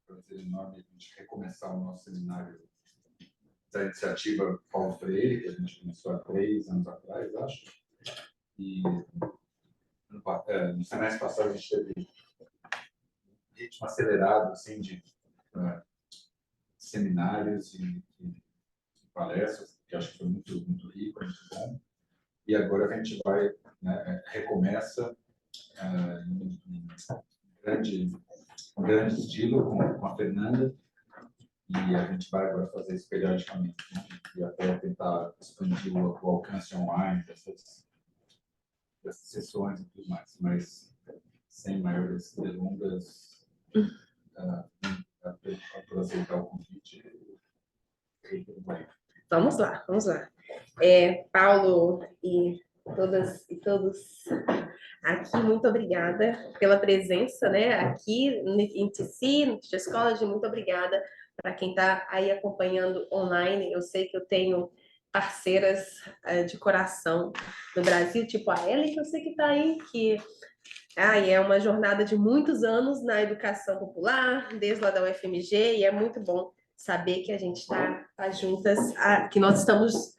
prazer enorme a gente recomeçar o nosso seminário da iniciativa Paulo Freire, que a gente começou há 3 anos atrás, acho. E no semestre passado a gente teve um ritmo acelerado assim, de seminários e palestras, que acho que foi muito rico, muito bom. E agora a gente vai, recomeça em grande estilo com a Fernanda, e a gente vai agora fazer isso periodicamente, né? E até tentar expandir o alcance online dessas sessões e tudo mais, mas sem maiores delongas, por aceitar o convite. Vamos lá. Paulo e todas e todos aqui, muito obrigada pela presença, né? Aqui em TC, no Teachers College, muito obrigada para quem está aí acompanhando online. Eu sei que eu tenho parceiras de coração no Brasil, tipo a Ellie, que eu sei que está aí, que é uma jornada de muitos anos na educação popular, desde lá da UFMG, e é muito bom saber que a gente está juntas, que nós estamos,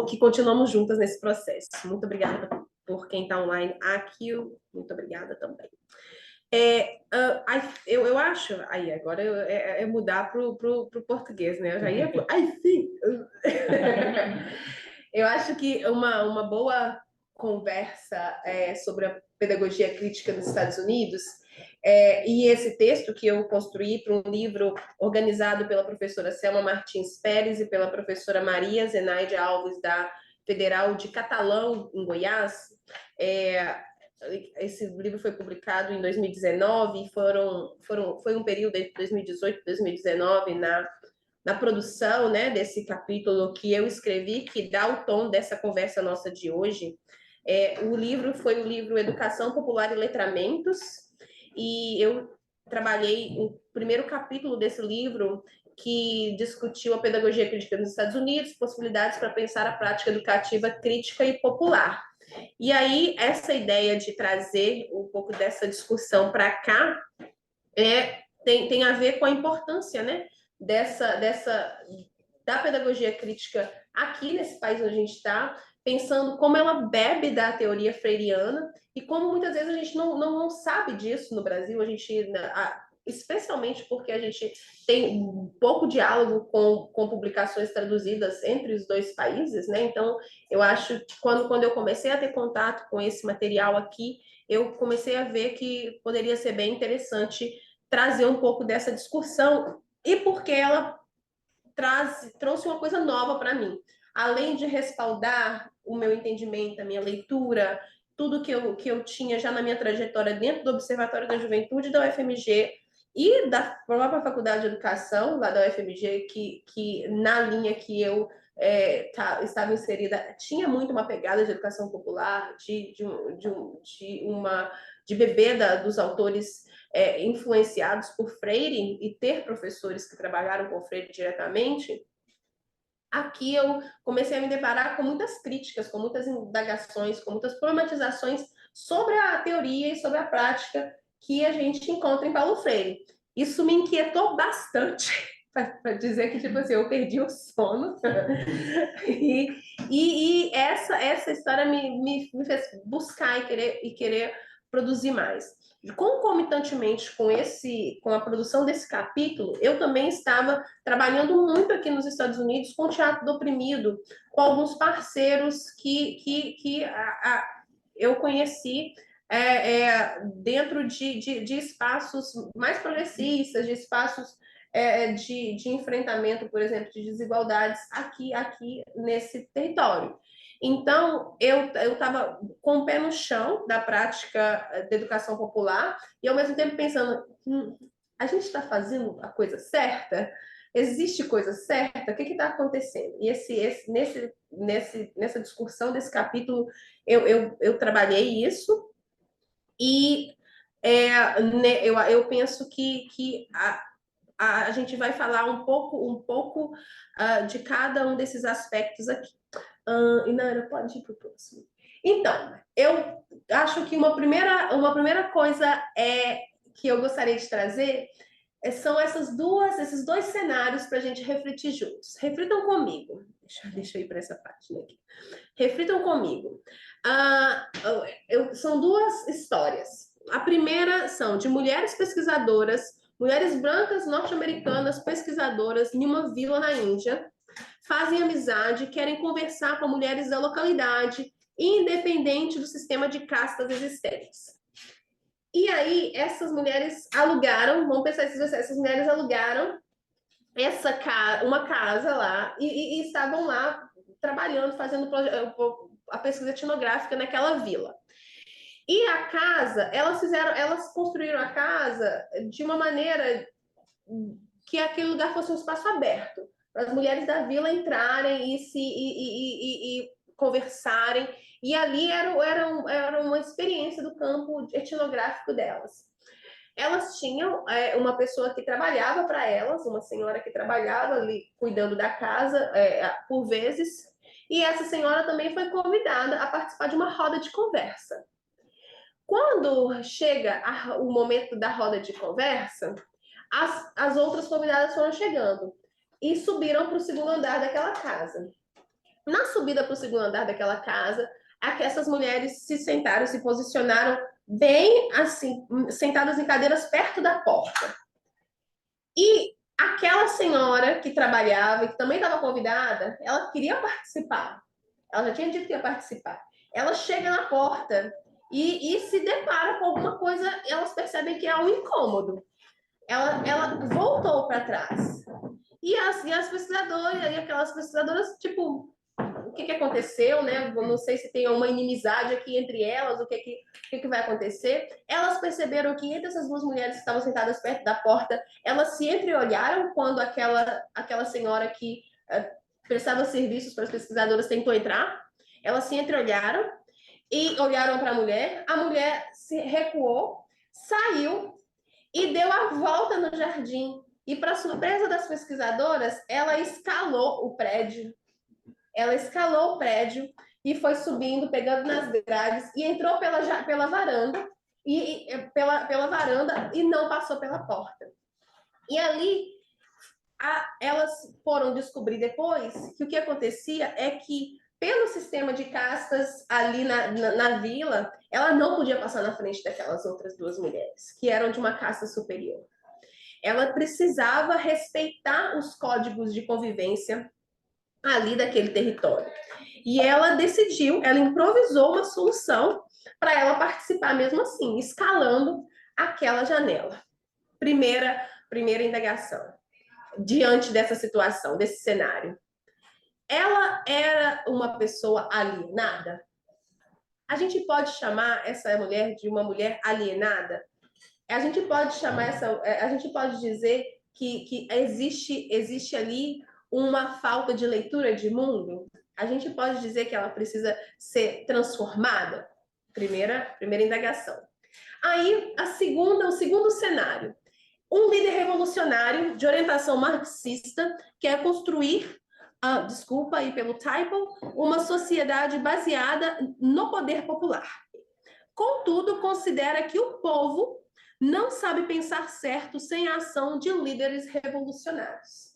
que continuamos juntas nesse processo. Muito obrigada por quem está online aqui, muito obrigada também. Eu acho, aí agora é mudar para o português, né? Eu já ia eu acho que uma boa conversa sobre a pedagogia crítica nos Estados Unidos, e esse texto que eu construí para um livro organizado pela professora Selma Martins Pérez e pela professora Maria Zenaide Alves, da Federal de Catalão, em Goiás. Esse livro foi publicado em 2019 e foi um período entre 2018 e 2019 na produção, né, desse capítulo que eu escrevi, que dá o tom dessa conversa nossa de hoje. O livro foi o livro Educação Popular e Letramentos, e eu trabalhei o primeiro capítulo desse livro, que discutiu a pedagogia crítica nos Estados Unidos, possibilidades para pensar a prática educativa crítica e popular. E aí, essa ideia de trazer um pouco dessa discussão para cá tem a ver com a importância, né, da pedagogia crítica aqui nesse país onde a gente está, pensando como ela bebe da teoria freiriana e como muitas vezes a gente não sabe disso no Brasil, a gente, especialmente porque a gente tem pouco diálogo com publicações traduzidas entre os dois países, né? Então, eu acho que quando eu comecei a ter contato com esse material aqui, eu comecei a ver que poderia ser bem interessante trazer um pouco dessa discussão, e porque ela trouxe uma coisa nova para mim. Além de respaldar o meu entendimento, a minha leitura, tudo que eu tinha já na minha trajetória dentro do Observatório da Juventude da UFMG e da própria Faculdade de Educação, lá da UFMG, que na linha que eu estava inserida, tinha muito uma pegada de educação popular, de beber dos autores influenciados por Freire e ter professores que trabalharam com Freire diretamente. Aqui eu comecei a me deparar com muitas críticas, com muitas indagações, com muitas problematizações sobre a teoria e sobre a prática que a gente encontra em Paulo Freire. Isso me inquietou bastante, para dizer que, tipo assim, eu perdi o sono. e essa história me fez buscar e querer produzir mais. E concomitantemente com a produção desse capítulo, eu também estava trabalhando muito aqui nos Estados Unidos com o Teatro do Oprimido, com alguns parceiros que eu conheci dentro de espaços mais progressistas, de espaços de enfrentamento, por exemplo, de desigualdades aqui nesse território. Então, eu estava com o pé no chão da prática da educação popular e, ao mesmo tempo, pensando, a gente está fazendo a coisa certa? Existe coisa certa? O que está acontecendo? E nessa discussão desse capítulo, eu trabalhei isso e eu penso que a gente vai falar um pouco de cada um desses aspectos aqui. Inara, pode ir para o próximo. Então, eu acho que uma primeira coisa que eu gostaria de trazer são esses dois cenários para a gente refletir juntos. Reflitam comigo. Deixa eu ir para essa página aqui. Reflitam comigo. São duas histórias. A primeira são de mulheres pesquisadoras, mulheres brancas norte-americanas pesquisadoras em uma vila na Índia, fazem amizade, querem conversar com mulheres da localidade, independente do sistema de castas existentes. E aí, essas mulheres alugaram, vamos pensar essas mulheres alugaram uma casa lá e estavam lá trabalhando, fazendo a pesquisa etnográfica naquela vila. E a casa, elas construíram a casa de uma maneira que aquele lugar fosse um espaço aberto, para as mulheres da vila entrarem e conversarem. E ali era uma experiência do campo etnográfico delas. Elas tinham uma pessoa que trabalhava para elas, uma senhora que trabalhava ali cuidando da casa por vezes, e essa senhora também foi convidada a participar de uma roda de conversa. Quando chega o momento da roda de conversa, as outras convidadas foram chegando e subiram para o segundo andar daquela casa. Na subida para o segundo andar daquela casa, essas mulheres se sentaram, se posicionaram bem assim, sentadas em cadeiras perto da porta. E aquela senhora que trabalhava e que também estava convidada, ela queria participar. Ela já tinha dito que ia participar. Ela chega na porta e se depara com alguma coisa, elas percebem que é um incômodo. Ela voltou para trás. E as pesquisadoras, e aquelas pesquisadoras, tipo, o que aconteceu, né? Eu não sei se tem uma inimizade aqui entre elas, o que vai acontecer. Elas perceberam que entre essas duas mulheres que estavam sentadas perto da porta, elas se entreolharam quando aquela senhora que prestava serviços para as pesquisadoras tentou entrar. Elas se entreolharam e olharam para a mulher se recuou, saiu e deu a volta no jardim. E, para surpresa das pesquisadoras, ela escalou o prédio. Ela escalou o prédio e foi subindo, pegando nas grades, e entrou pela varanda, pela varanda e não passou pela porta. E ali, elas foram descobrir depois que o que acontecia é que, pelo sistema de castas ali na vila, ela não podia passar na frente daquelas outras duas mulheres, que eram de uma casta superior. Ela precisava respeitar os códigos de convivência ali daquele território. E ela improvisou uma solução para ela participar mesmo assim, escalando aquela janela. Primeira indagação, diante dessa situação, desse cenário. Ela era uma pessoa alienada? A gente pode chamar essa mulher de uma mulher alienada? A gente pode dizer que existe ali uma falta de leitura de mundo? A gente pode dizer que ela precisa ser transformada? Primeira indagação. Aí, o segundo cenário. Um líder revolucionário de orientação marxista quer construir, desculpa aí pelo typo, uma sociedade baseada no poder popular. Contudo, considera que o povo não sabe pensar certo sem a ação de líderes revolucionários.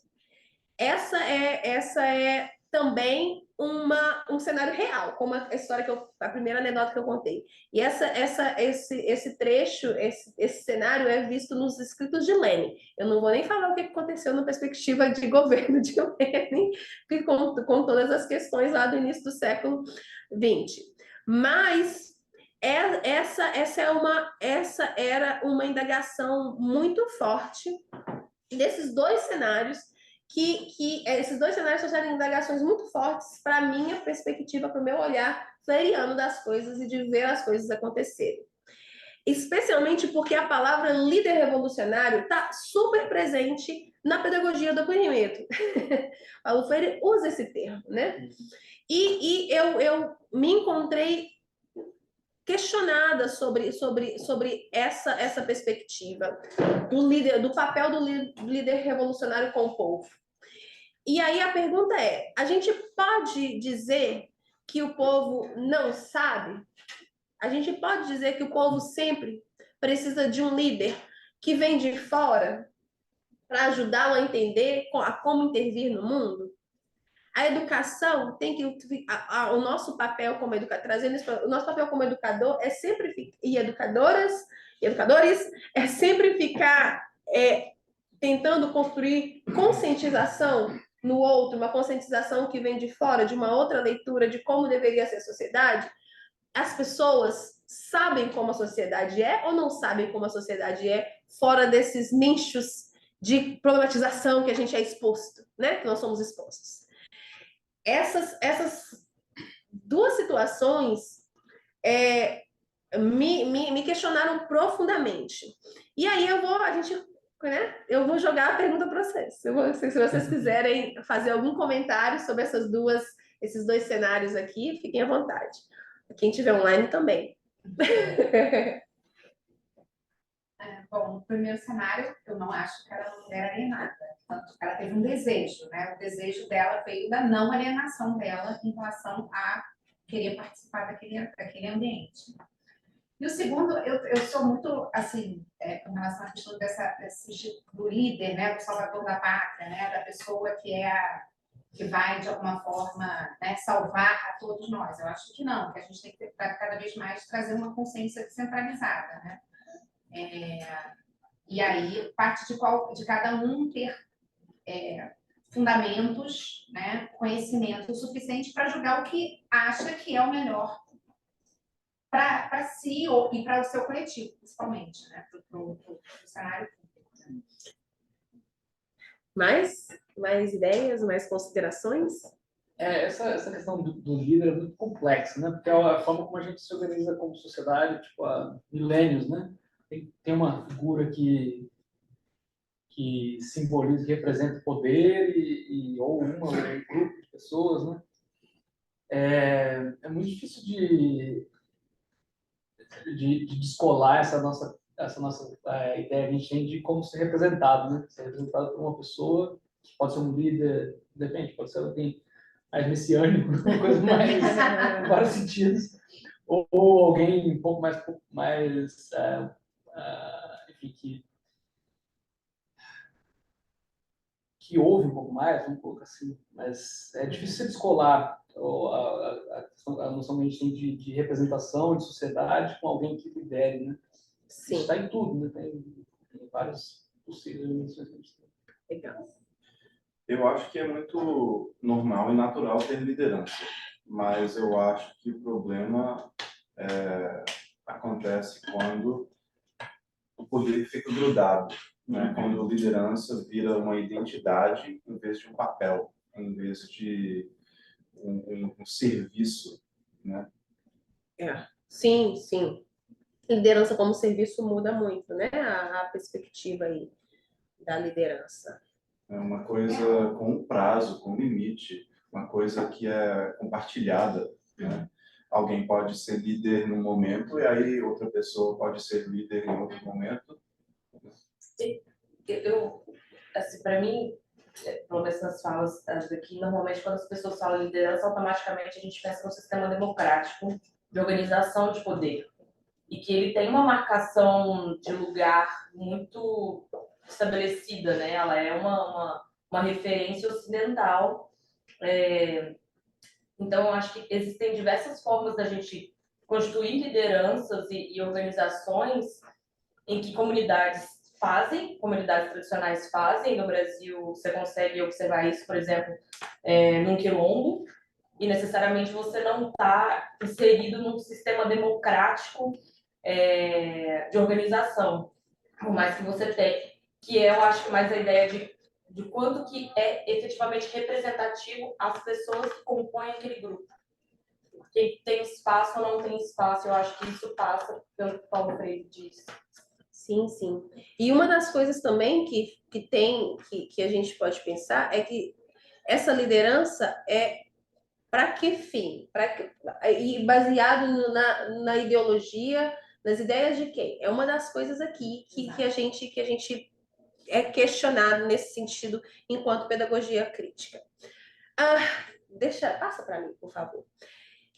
Essa é também um cenário real, como a primeira anedota que eu contei. E esse trecho, esse cenário é visto nos escritos de Lenin. Eu não vou nem falar o que aconteceu na perspectiva de governo de Lenin, com todas as questões lá do início do século XX. Mas essa era uma indagação muito forte desses dois cenários, que esses dois cenários trouxeram indagações muito fortes para a minha perspectiva, para o meu olhar freiriano das coisas e de ver as coisas acontecerem. Especialmente porque a palavra líder revolucionário está super presente na pedagogia do acolhimento. Paulo Freire usa esse termo, né? E eu me encontrei questionada sobre essa perspectiva do papel do líder revolucionário com o povo. E aí a pergunta é, a gente pode dizer que o povo não sabe? A gente pode dizer que o povo sempre precisa de um líder que vem de fora para ajudá-lo a entender a como intervir no mundo? A educação tem que o nosso papel como educador, trazendo isso, o nosso papel como educador é sempre e educadoras e educadores é sempre ficar tentando construir conscientização no outro, uma conscientização que vem de fora, de uma outra leitura de como deveria ser a sociedade. As pessoas sabem como a sociedade é ou não sabem como a sociedade é fora desses nichos de problematização que a gente é exposto, né? Que nós somos expostos. Essas duas situações me questionaram profundamente. E aí eu vou jogar a pergunta para vocês. Se vocês quiserem fazer algum comentário sobre esses dois cenários aqui, fiquem à vontade. Quem tiver online também. Bom, no primeiro cenário, eu não acho que ela não era alienada. Tanto ela teve um desejo, né? O desejo dela veio da não alienação dela em relação a querer participar daquele ambiente. E o segundo, eu sou muito, assim, com relação à questão do líder, né? Do salvador da pátria, né? Da pessoa que vai, de alguma forma, né, salvar a todos nós. Eu acho que não, que a gente tem que cada vez mais trazer uma consciência descentralizada, né? E aí, parte de cada um ter fundamentos, né, conhecimento suficiente para julgar o que acha que é o melhor para si e para o seu coletivo, principalmente, né, para o cenário público. Mais ideias, mais considerações? Essa questão do líder é muito complexa, né? Porque é a forma como a gente se organiza como sociedade, tipo, há milênios, né? Tem uma figura que simboliza, que representa o poder ou um grupo de pessoas, né? É muito difícil de descolar essa nossa ideia que a gente tem de como ser representado, né? Ser representado por uma pessoa que pode ser um líder, depende, pode ser alguém mais messiânico, uma coisa mais em vários sentidos, ou alguém um pouco mais enfim, que ouve um pouco mais, um pouco assim, mas é difícil você descolar a noção que a gente tem de representação, de sociedade, com alguém que lidere, né? Sim. Isso está em tudo, né? Tem várias possíveis dimensões que a gente tem. Legal. Eu acho que é muito normal e natural ter liderança, mas eu acho que o problema acontece quando o poder fica grudado, né? Quando a liderança vira uma identidade em vez de um papel, em vez de um serviço, né? Sim, sim. Liderança como serviço muda muito, né? A perspectiva aí da liderança. É uma coisa com um prazo, com um limite, uma coisa que é compartilhada, né? Alguém pode ser líder num momento e aí outra pessoa pode ser líder em outro momento. Assim, para mim, pelo menos nas falas aqui, normalmente quando as pessoas falam liderança, automaticamente a gente pensa no sistema democrático de organização de poder e que ele tem uma marcação de lugar muito estabelecida, né? Ela é uma referência ocidental. Então, eu acho que existem diversas formas da gente constituir lideranças e organizações em que comunidades tradicionais fazem. No Brasil, você consegue observar isso, por exemplo, num quilombo, e necessariamente você não está inserido num sistema democrático de organização, por mais que você tenha, que eu acho que mais a ideia de quanto que é efetivamente representativo as pessoas que compõem aquele grupo. Quem tem espaço ou não tem espaço, eu acho que isso passa pelo que o Paulo Freire disse. Sim, sim. E uma das coisas também que a gente pode pensar é que essa liderança é para que fim? E baseado na ideologia, nas ideias de quem? É uma das coisas aqui que a gente é questionado nesse sentido enquanto pedagogia crítica. Passa para mim, por favor.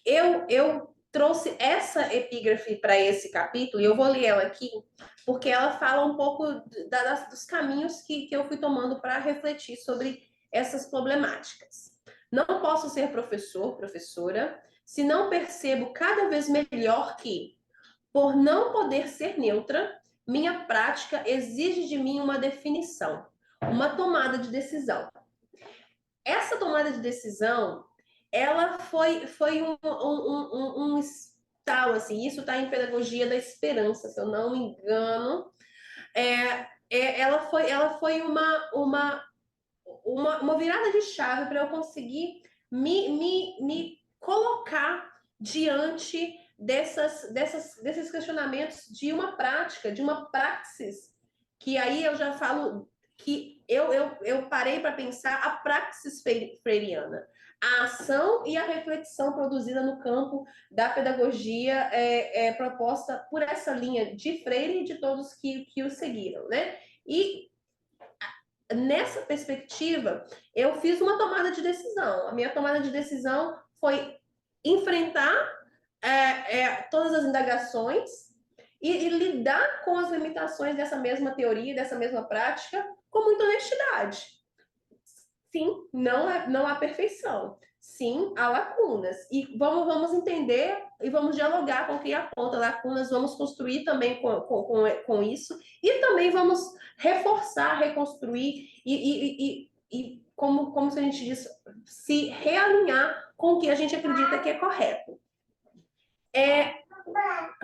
eu trouxe essa epígrafe para esse capítulo, e eu vou ler ela aqui, porque ela fala um pouco dos caminhos que eu fui tomando para refletir sobre essas problemáticas. Não posso ser professor, professora, se não percebo cada vez melhor que, por não poder ser neutra, minha prática exige de mim uma definição, uma tomada de decisão. Essa tomada de decisão, ela foi um estalo, assim, isso está em Pedagogia da Esperança, se eu não me engano. Ela foi uma virada de chave para eu conseguir me colocar diante desses questionamentos de uma prática, de uma praxis, que aí eu já falo que eu parei para pensar a praxis freiriana, a ação e a reflexão produzida no campo da pedagogia proposta por essa linha de Freire e de todos que o seguiram, né? E nessa perspectiva, eu fiz uma tomada de decisão. A minha tomada de decisão foi enfrentar todas as indagações e lidar com as limitações dessa mesma teoria, dessa mesma prática, com muita honestidade. Sim, não há perfeição. Sim, há lacunas. E vamos entender e vamos dialogar com quem aponta lacunas, vamos construir também com isso, e também vamos reforçar, reconstruir e como se a gente diz, se realinhar com o que a gente acredita que é correto.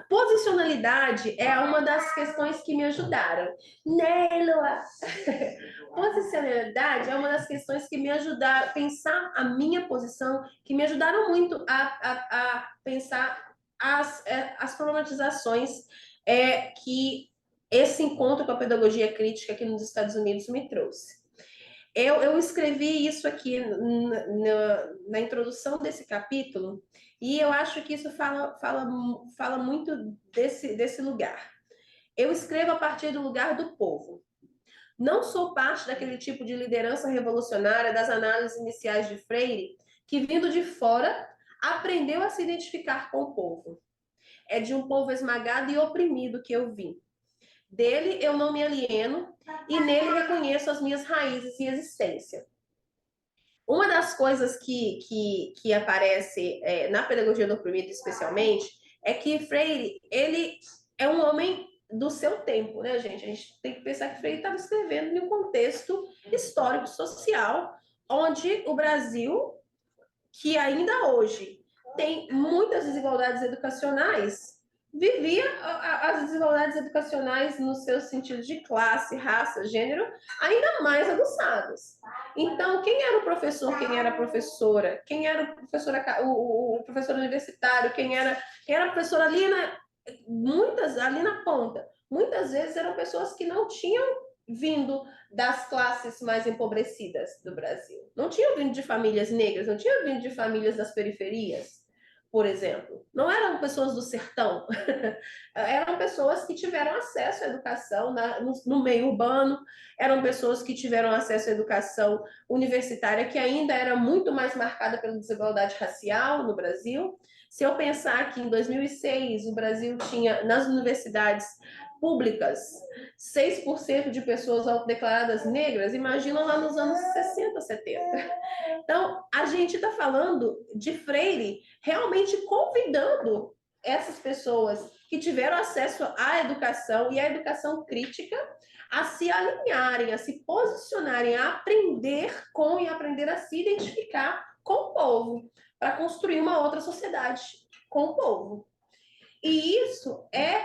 Posicionalidade é uma das questões que me ajudaram. Nela! Posicionalidade é uma das questões que me ajudaram a pensar a minha posição, que me ajudaram muito a pensar as problematizações que esse encontro com a pedagogia crítica aqui nos Estados Unidos me trouxe. Eu escrevi isso aqui na introdução desse capítulo, e eu acho que isso fala muito desse lugar. Eu escrevo a partir do lugar do povo. Não sou parte daquele tipo de liderança revolucionária das análises iniciais de Freire, que, vindo de fora, aprendeu a se identificar com o povo. É de um povo esmagado e oprimido que eu vim. Dele eu não me alieno e nele reconheço as minhas raízes e existência. Uma das coisas que aparece na pedagogia do oprimido, especialmente, é que Freire, ele é um homem do seu tempo, né, gente? A gente tem que pensar que Freire estava escrevendo em um contexto histórico, social, onde o Brasil, que ainda hoje tem muitas desigualdades educacionais, vivia as desigualdades educacionais nos seus sentidos de classe, raça, gênero, ainda mais aguçados. Então, quem era o professor, quem era a professora, quem era o professor universitário, quem era a professora ali ali na ponta, muitas vezes eram pessoas que não tinham vindo das classes mais empobrecidas do Brasil. Não tinham vindo de famílias negras, não tinham vindo de famílias das periferias, por exemplo. Não eram pessoas do sertão. Eram pessoas que tiveram acesso à educação no meio urbano, eram pessoas que tiveram acesso à educação universitária, que ainda era muito mais marcada pela desigualdade racial no Brasil. Se eu pensar que em 2006 o Brasil tinha, nas universidades públicas, 6% de pessoas autodeclaradas negras, imagina lá nos anos 60, 70. Então, a gente está falando de Freire realmente convidando essas pessoas que tiveram acesso à educação e à educação crítica a se alinharem, a se posicionarem, a aprender com e aprender a se identificar com o povo, para construir uma outra sociedade com o povo. E isso é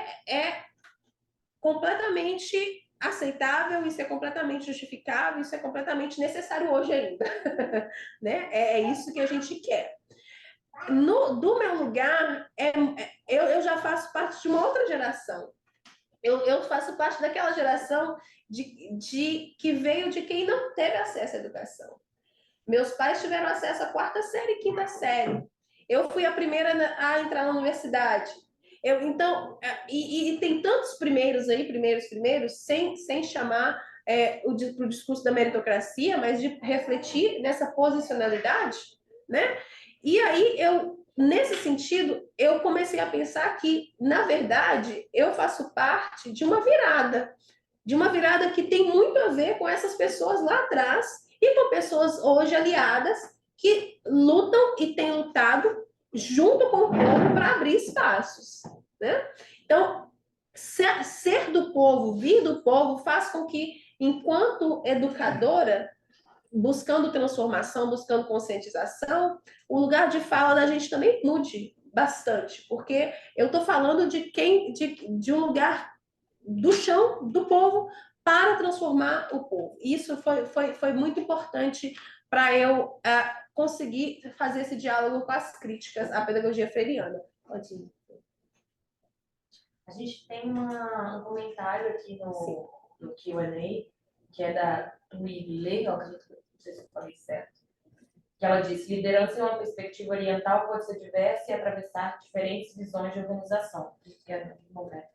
completamente aceitável, isso é completamente justificável, isso é completamente necessário hoje ainda. Né? É isso que a gente quer. Do meu lugar, eu já faço parte de uma outra geração. Eu faço parte daquela geração que veio de quem não teve acesso à educação. Meus pais tiveram acesso à 4ª série e 5ª série. Eu fui a primeira a entrar na universidade. Então, tem tantos primeiros aí, primeiros, sem chamar para o discurso da meritocracia, mas de refletir nessa posicionalidade, né? E aí nesse sentido, eu comecei a pensar que, na verdade, eu faço parte de uma virada que tem muito a ver com essas pessoas lá atrás e com pessoas hoje aliadas que lutam e têm lutado junto com o povo para abrir espaços, né? Então, ser do povo, vir do povo, faz com que, enquanto educadora, buscando transformação, buscando conscientização, o lugar de fala da gente também mude bastante, porque eu estou falando de um lugar do chão, do povo, para transformar o povo. Isso foi muito importante para eu conseguir fazer esse diálogo com as críticas à pedagogia freiriana. Pode ir. A gente tem um comentário aqui no Q&A, que é da Tuile, eu acredito que não sei se eu falei certo, que ela diz: liderança em uma perspectiva oriental pode ser diversa e atravessar diferentes visões de organização. Isso que é momento.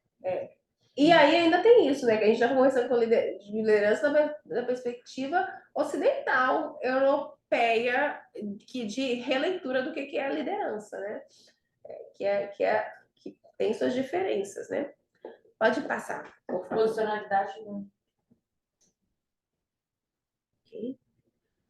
E aí ainda tem isso, né? Que a gente já conversando com liderança da perspectiva ocidental, europeia, de releitura do que é a liderança, né? Que tem suas diferenças, né? Pode passar, por favor. Posicionalidade não.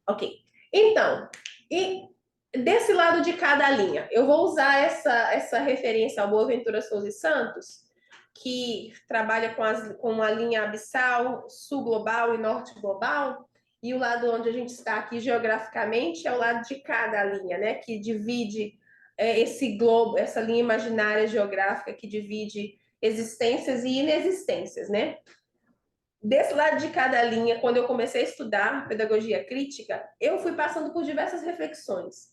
Ok. Então, e desse lado de cada linha, eu vou usar essa referência ao Boaventura Souza e Santos, que trabalha com a linha abissal, sul global e norte global, e o lado onde a gente está aqui geograficamente é o lado de cada linha, né? Que divide esse globo, essa linha imaginária geográfica que divide existências e inexistências, né? Desse lado de cada linha, quando eu comecei a estudar pedagogia crítica, eu fui passando por diversas reflexões.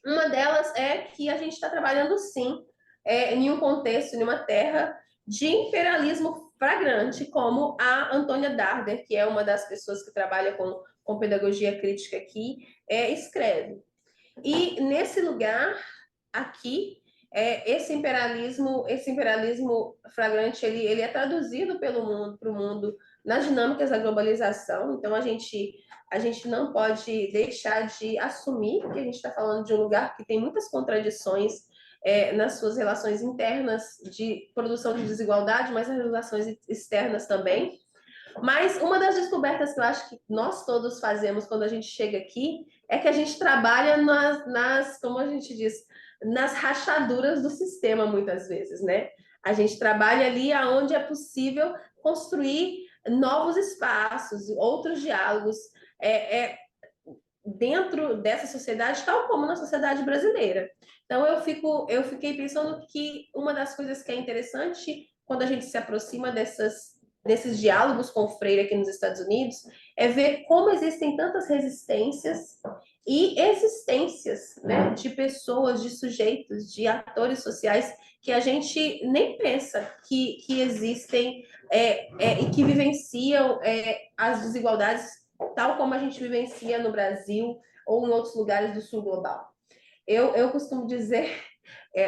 Uma delas é que a gente está trabalhando, sim, em um contexto, em uma terra de imperialismo flagrante, como a Antônia Darder, que é uma das pessoas que trabalha com pedagogia crítica aqui, escreve. E nesse lugar, aqui, esse imperialismo flagrante, ele é traduzido para o mundo nas dinâmicas da globalização. Então, a gente não pode deixar de assumir que a gente está falando de um lugar que tem muitas contradições nas suas relações internas de produção de desigualdade, mas nas relações externas também. Mas uma das descobertas que eu acho que nós todos fazemos quando a gente chega aqui é que a gente trabalha como a gente diz, nas rachaduras do sistema, muitas vezes, né? A gente trabalha ali onde é possível construir novos espaços, outros diálogos dentro dessa sociedade, tal como na sociedade brasileira. Então, eu fiquei pensando que uma das coisas que é interessante quando a gente se aproxima desses diálogos com o Freire aqui nos Estados Unidos é ver como existem tantas resistências e existências, né, de pessoas, de sujeitos, de atores sociais que a gente nem pensa que existem e que vivenciam as desigualdades tal como a gente vivencia no Brasil ou em outros lugares do sul global. Eu costumo dizer,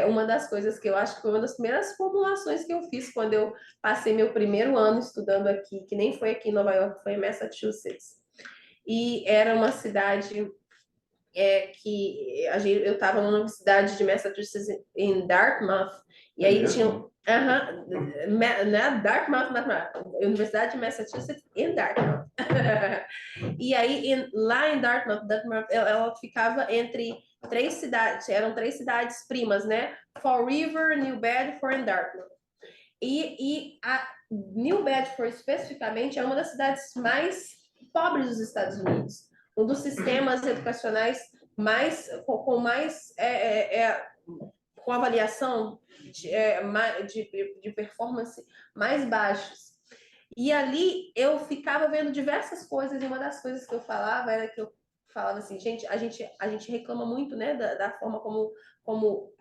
uma das coisas que eu acho que foi uma das primeiras formulações que eu fiz quando eu passei meu primeiro ano estudando aqui, que nem foi aqui em Nova York, foi em Massachusetts. E era uma cidade que eu estava na Universidade de Massachusetts em Dartmouth, e aí tinha... Dartmouth, Universidade de Massachusetts em Dartmouth. E aí, lá em Dartmouth, ela ficava entre três cidades, eram três cidades primas, né? Fall River, New Bedford e Dartmouth. E a New Bedford, especificamente, é uma das cidades mais pobres dos Estados Unidos. Um dos sistemas educacionais com avaliação de performance mais baixos. E ali eu ficava vendo diversas coisas, e uma das coisas que eu falava era que eu falava assim, gente, a gente reclama muito, né, da forma como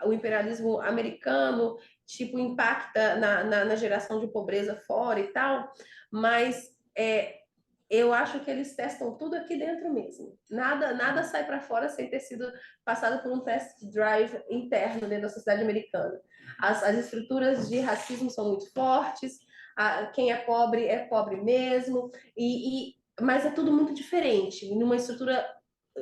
o imperialismo americano, tipo, impacta na geração de pobreza fora e tal, mas eu acho que eles testam tudo aqui dentro mesmo. Nada sai para fora sem ter sido passado por um test drive interno dentro da sociedade americana. As estruturas de racismo são muito fortes, quem é pobre mesmo, mas é tudo muito diferente, numa estrutura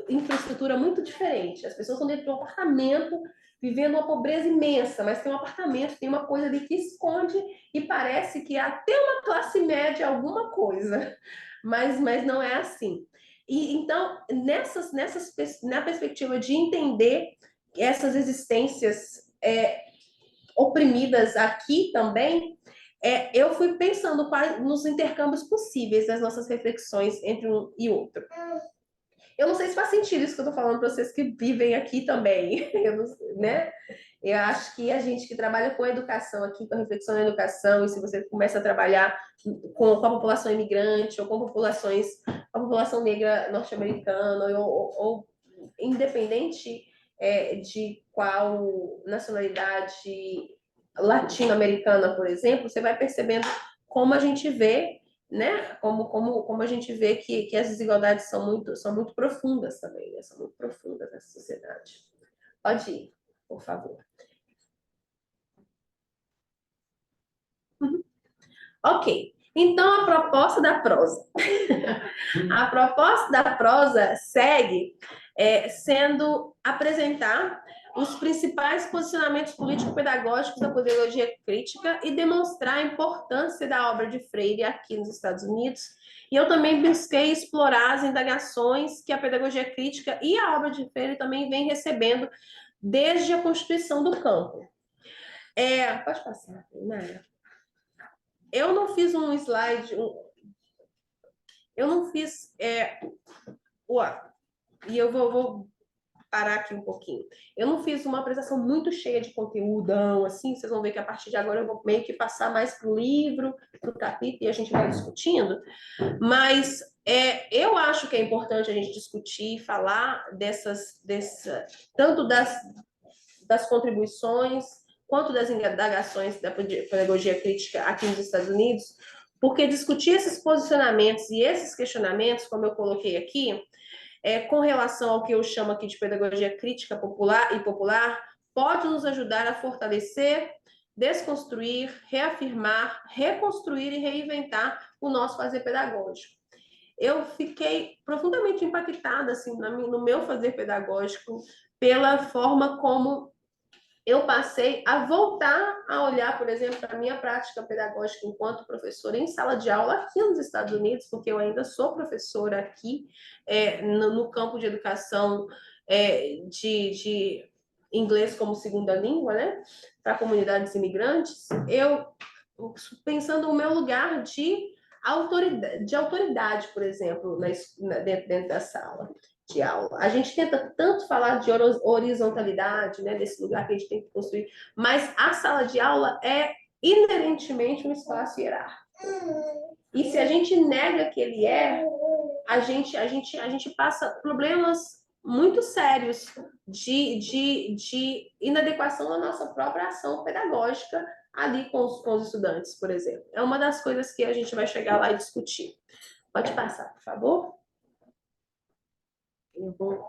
infraestrutura muito diferente. As pessoas estão dentro de um apartamento, vivendo uma pobreza imensa, mas tem um apartamento, tem uma coisa ali que esconde e parece que é até uma classe média alguma coisa, mas não é assim. E então, na perspectiva de entender essas existências oprimidas aqui também, eu fui pensando nos intercâmbios possíveis das nossas reflexões entre um e outro. Eu não sei se faz sentido isso que eu estou falando para vocês que vivem aqui também, né? Eu acho que a gente que trabalha com educação aqui, com a reflexão na educação, e se você começa a trabalhar com a população imigrante ou com a população negra norte-americana, ou independente de qual nacionalidade latino-americana, por exemplo, você vai percebendo como a gente vê, né? Como a gente vê que as desigualdades são muito profundas também, né? São muito profundas nessa sociedade. Pode ir, por favor. Ok, então a proposta da prosa. A proposta da prosa segue sendo apresentar os principais posicionamentos político-pedagógicos da pedagogia crítica e demonstrar a importância da obra de Freire aqui nos Estados Unidos. E eu também busquei explorar as indagações que a pedagogia crítica e a obra de Freire também vem recebendo desde a constituição do campo. Pode passar, Nara. Eu não fiz um slide, eu não fiz. E eu vou parar aqui um pouquinho. Eu não fiz uma apresentação muito cheia de conteúdão, assim, vocês vão ver que a partir de agora eu vou meio que passar mais para o livro, para o capítulo, e a gente vai discutindo. Mas eu acho que é importante a gente discutir, falar tanto das contribuições, quanto das indagações da pedagogia crítica aqui nos Estados Unidos, porque discutir esses posicionamentos e esses questionamentos, como eu coloquei aqui, com relação ao que eu chamo aqui de pedagogia crítica popular, pode nos ajudar a fortalecer, desconstruir, reafirmar, reconstruir e reinventar o nosso fazer pedagógico. Eu fiquei profundamente impactada assim, no meu fazer pedagógico pela forma como eu passei a voltar a olhar, por exemplo, para a minha prática pedagógica enquanto professora em sala de aula aqui nos Estados Unidos, porque eu ainda sou professora aqui no campo de educação de inglês como segunda língua, né, para comunidades imigrantes. Eu pensando no meu lugar de autoridade, por exemplo, dentro da sala de aula. A gente tenta tanto falar de horizontalidade, né, desse lugar que a gente tem que construir, mas a sala de aula é inerentemente um espaço hierárquico. E se a gente nega que ele a gente passa problemas muito sérios de inadequação da nossa própria ação pedagógica ali com os estudantes, por exemplo. É uma das coisas que a gente vai chegar lá e discutir. Pode passar, por favor?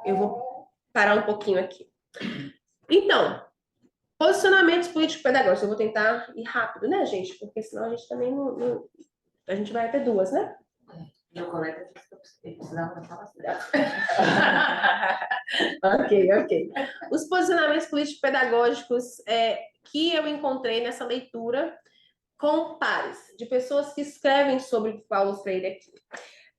Eu vou parar um pouquinho aqui. Então, posicionamentos político-pedagógicos. Eu vou tentar ir rápido, né, gente? Porque senão a gente também não... A gente vai até 2, né? Meu colega disse que eu precisava falar Ok. Os posicionamentos político-pedagógicos que eu encontrei nessa leitura com pares, de pessoas que escrevem sobre Paulo Freire aqui.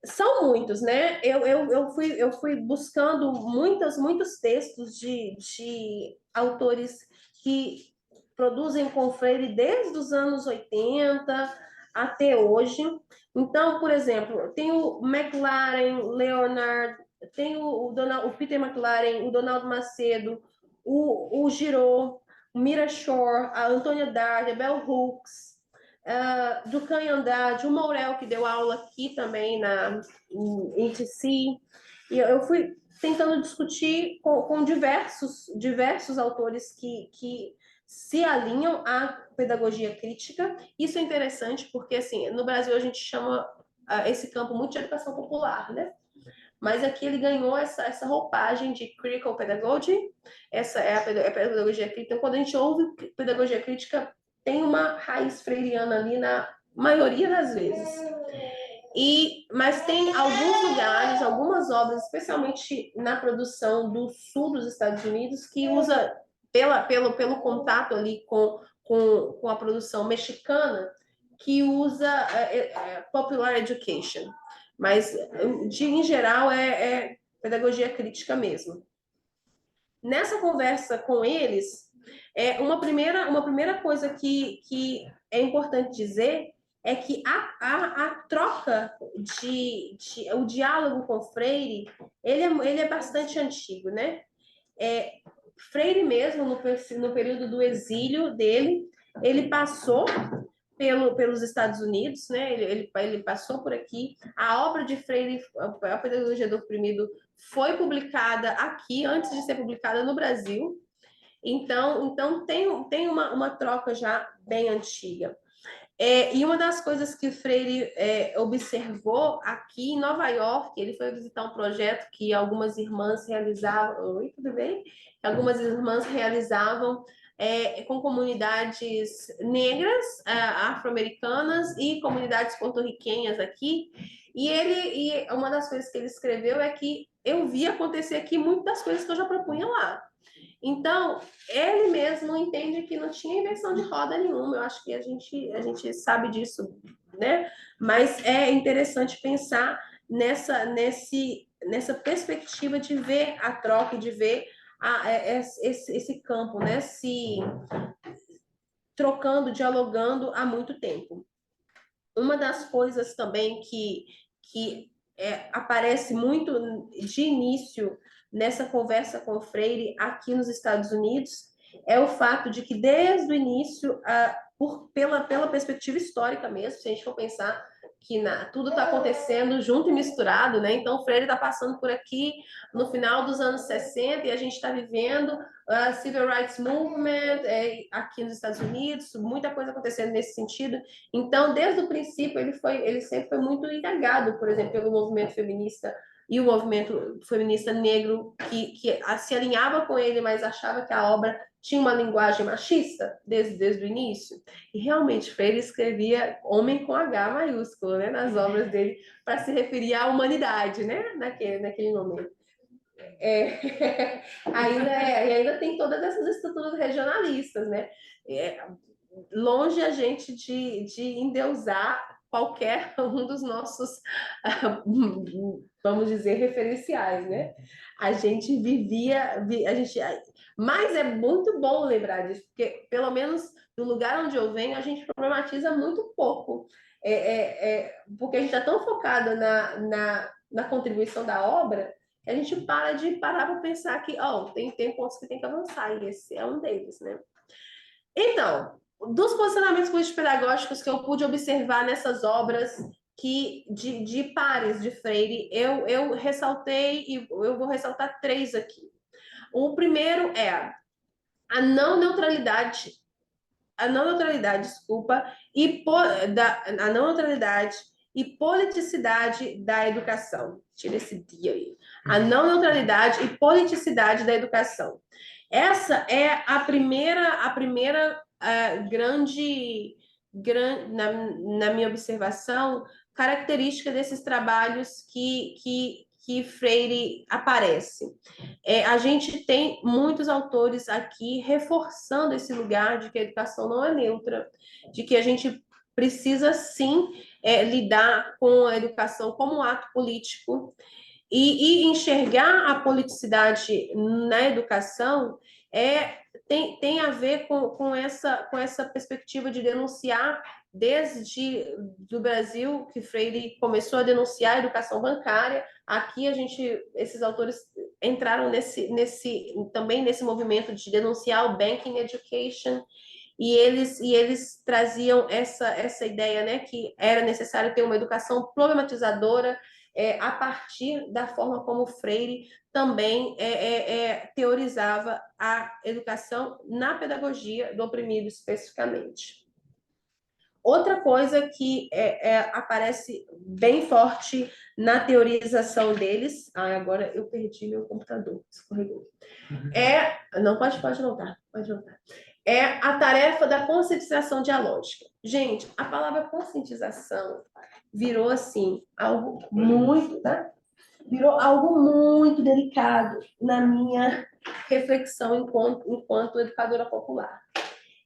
São muitos, né? Eu fui buscando muitos textos de autores que produzem com Freire desde os anos 80 até hoje. Então, por exemplo, tem o McLaren, Leonard, tem o Peter McLaren, o Donaldo Macedo, o Giraud, o Mira Shore, a Antônia Dardi, a Bell Hooks, do Canha Andrade, o Mourel, que deu aula aqui também em TC. E eu fui tentando discutir com diversos autores que se alinham à pedagogia crítica. Isso é interessante porque, assim, no Brasil a gente chama esse campo muito de educação popular, né? Mas aqui ele ganhou essa roupagem de critical pedagogy, essa é a pedagogia crítica. Então, quando a gente ouve pedagogia crítica, tem uma raiz freiriana ali na maioria das vezes. Mas tem alguns lugares, algumas obras, especialmente na produção do sul dos Estados Unidos, que usa, pelo contato ali com a produção mexicana, que usa popular education. Mas, em geral, é pedagogia crítica mesmo. Nessa conversa com eles, uma primeira coisa que é importante dizer é que a troca o diálogo com Freire, ele é bastante antigo, né? Freire mesmo, no período do exílio dele, ele passou pelos Estados Unidos, né? Ele passou por aqui. A obra de Freire, a Pedagogia do Oprimido, foi publicada aqui antes de ser publicada no Brasil. Então tem uma troca já bem antiga. E uma das coisas que Freire observou aqui em Nova York, ele foi visitar um projeto que algumas irmãs realizavam. Oi, tudo bem? Algumas irmãs realizavam com comunidades negras, afro-americanas e comunidades porto-riquenhas aqui. E uma das coisas que ele escreveu é que eu vi acontecer aqui muitas das coisas que eu já propunha lá. Então, ele mesmo entende que não tinha invenção de roda nenhuma. Eu acho que a gente sabe disso, né? Mas é interessante pensar nessa perspectiva de ver a troca, de ver esse campo, né? Se trocando, dialogando há muito tempo. Uma das coisas também que aparece muito de início nessa conversa com o Freire aqui nos Estados Unidos é o fato de que desde o início, pela perspectiva histórica mesmo, se a gente for pensar que tudo está acontecendo junto e misturado, né? Então, o Freire está passando por aqui no final dos anos 60 e a gente está vivendo a Civil Rights Movement aqui nos Estados Unidos, muita coisa acontecendo nesse sentido. Então, desde o princípio, ele sempre foi muito ligado, por exemplo, pelo movimento feminista e o movimento feminista negro que se alinhava com ele, mas achava que a obra tinha uma linguagem machista desde o início. E realmente Freire escrevia homem com H maiúsculo, né, nas obras dele, para se referir à humanidade, né, naquele momento. Ainda tem todas essas estruturas regionalistas, né? Longe a gente de endeusar qualquer um dos nossos, vamos dizer, referenciais, né? A gente vivia, mas é muito bom lembrar disso, porque pelo menos no lugar onde eu venho, a gente problematiza muito pouco, porque a gente está tão focado na contribuição da obra, que a gente parar para pensar que tem pontos que tem que avançar, e esse é um deles, né? Então, dos posicionamentos político-pedagógicos que eu pude observar nessas obras de pares de Freire, eu ressaltei, e eu vou ressaltar 3 aqui. O primeiro é a não neutralidade, e politicidade da educação. Tira esse dia aí. A não neutralidade e politicidade da educação. Essa é a primeira grande, na minha observação, característica desses trabalhos que Freire aparece. A gente tem muitos autores aqui reforçando esse lugar de que a educação não é neutra, de que a gente precisa, sim, lidar com a educação como ato político e enxergar a politicidade na educação tem a ver com essa perspectiva de denunciar desde do Brasil, que Freire começou a denunciar a educação bancária. Aqui esses autores entraram também nesse movimento de denunciar o banking education, e eles traziam essa ideia, né, que era necessário ter uma educação problematizadora a partir da forma como Freire também teorizava a educação na pedagogia do oprimido especificamente. Outra coisa que aparece bem forte na teorização deles... agora eu perdi meu computador, escorregou. Não, pode voltar, é a tarefa da conscientização dialógica. Gente, a palavra conscientização virou assim, algo muito, tá? Virou algo muito delicado na minha reflexão enquanto educadora popular.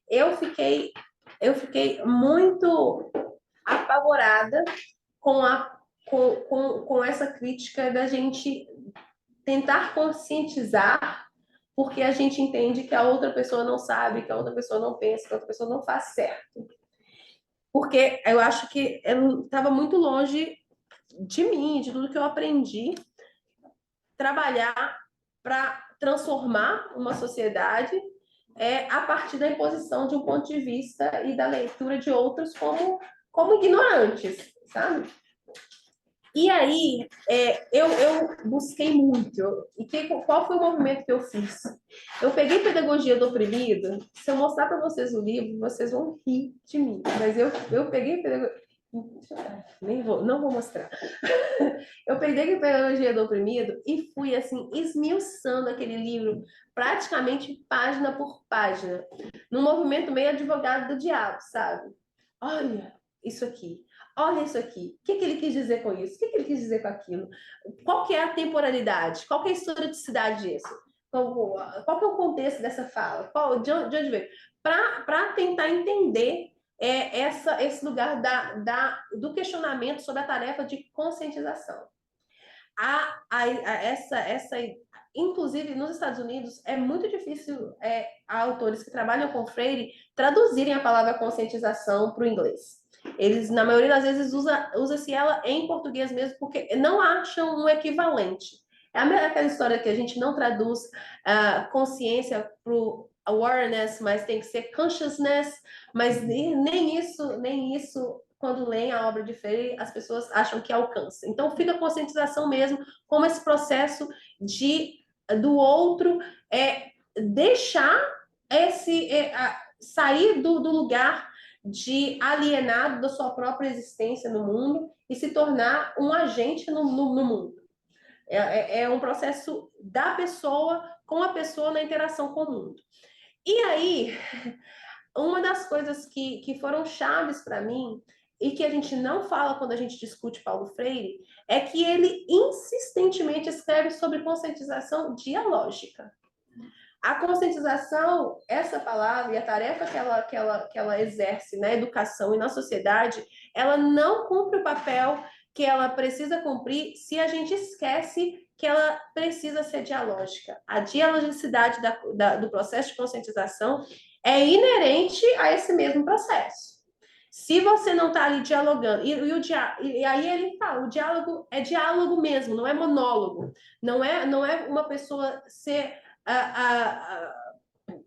Eu fiquei muito apavorada com essa crítica da gente tentar conscientizar, porque a gente entende que a outra pessoa não sabe, que a outra pessoa não pensa, que a outra pessoa não faz certo. Porque eu acho que eu estava muito longe de mim, de tudo que eu aprendi, trabalhar para transformar uma sociedade a partir da imposição de um ponto de vista e da leitura de outros como ignorantes, sabe? E aí, eu busquei muito. Qual foi o movimento que eu fiz? Eu peguei Pedagogia do Oprimido. Se eu mostrar para vocês o livro, vocês vão rir de mim. Mas eu peguei Pedagogia... não vou mostrar. Eu peguei Pedagogia do Oprimido e fui, assim, esmiuçando aquele livro praticamente página por página, num movimento meio advogado do diabo, sabe? Olha isso aqui. Olha isso aqui. O que ele quis dizer com isso? O que ele quis dizer com aquilo? Qual que é a temporalidade? Qual que é a historicidade disso? Qual que é o contexto dessa fala? De onde veio? Para tentar entender esse lugar do questionamento sobre a tarefa de conscientização. Inclusive, nos Estados Unidos, é muito difícil autores que trabalham com Freire traduzirem a palavra conscientização para o inglês. Eles, na maioria das vezes, usa-se ela em português mesmo, porque não acham um equivalente. É aquela história que a gente não traduz consciência para o awareness, mas tem que ser consciousness, mas nem isso, quando leem a obra de Freire, as pessoas acham que alcança. Então, fica a conscientização mesmo, como esse processo do outro deixar sair do lugar de alienado da sua própria existência no mundo e se tornar um agente no mundo. É um processo da pessoa com a pessoa na interação com o mundo. E aí, uma das coisas que foram chaves para mim e que a gente não fala quando a gente discute Paulo Freire é que ele insistentemente escreve sobre conscientização dialógica. A conscientização, essa palavra e a tarefa que ela exerce na educação e na sociedade, ela não cumpre o papel que ela precisa cumprir se a gente esquece que ela precisa ser dialógica. A dialogicidade do processo de conscientização é inerente a esse mesmo processo. Se você não está ali dialogando, e aí ele fala, o diálogo é diálogo mesmo, não é monólogo, não é uma pessoa ser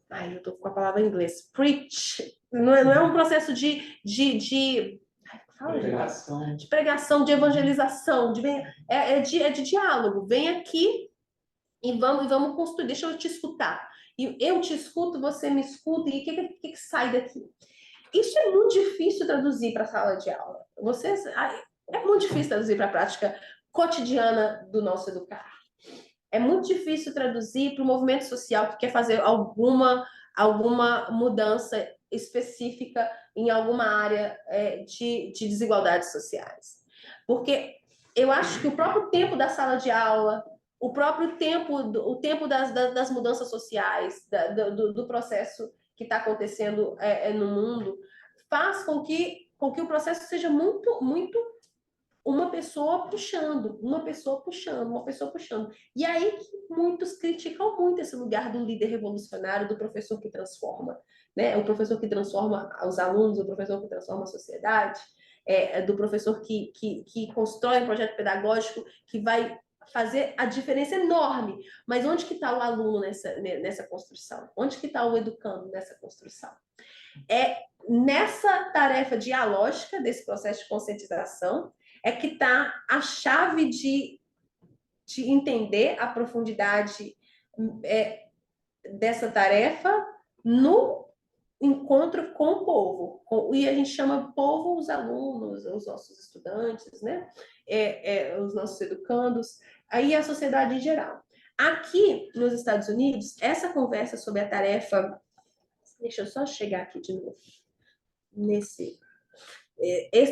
ai, eu tô com a palavra em inglês. Preach. Não é um processo de pregação, de evangelização, de diálogo. Vem aqui e vamos construir. Deixa eu te escutar. E eu te escuto, você me escuta, e o que sai daqui? Isso é muito difícil traduzir para a sala de aula. É muito difícil traduzir para a prática cotidiana do nosso educar. É muito difícil traduzir para o movimento social que quer fazer alguma mudança específica em alguma área de desigualdades sociais. Porque eu acho que o próprio tempo da sala de aula, o próprio tempo das mudanças sociais, do processo que está acontecendo no mundo, faz com que o processo seja muito, muito uma pessoa puxando. E aí que muitos criticam muito esse lugar do líder revolucionário, do professor que transforma, né? O professor que transforma os alunos, o professor que transforma a sociedade, do professor que constrói um projeto pedagógico que vai fazer a diferença enorme. Mas onde que está o aluno nessa construção? Onde que está o educando nessa construção? Nessa tarefa dialógica desse processo de conscientização que está a chave de entender a profundidade dessa tarefa no encontro com o povo. E a gente chama povo os alunos, os nossos estudantes, né? Os nossos educandos, aí a sociedade em geral. Aqui nos Estados Unidos, essa conversa sobre a tarefa... Deixa eu só chegar aqui de novo.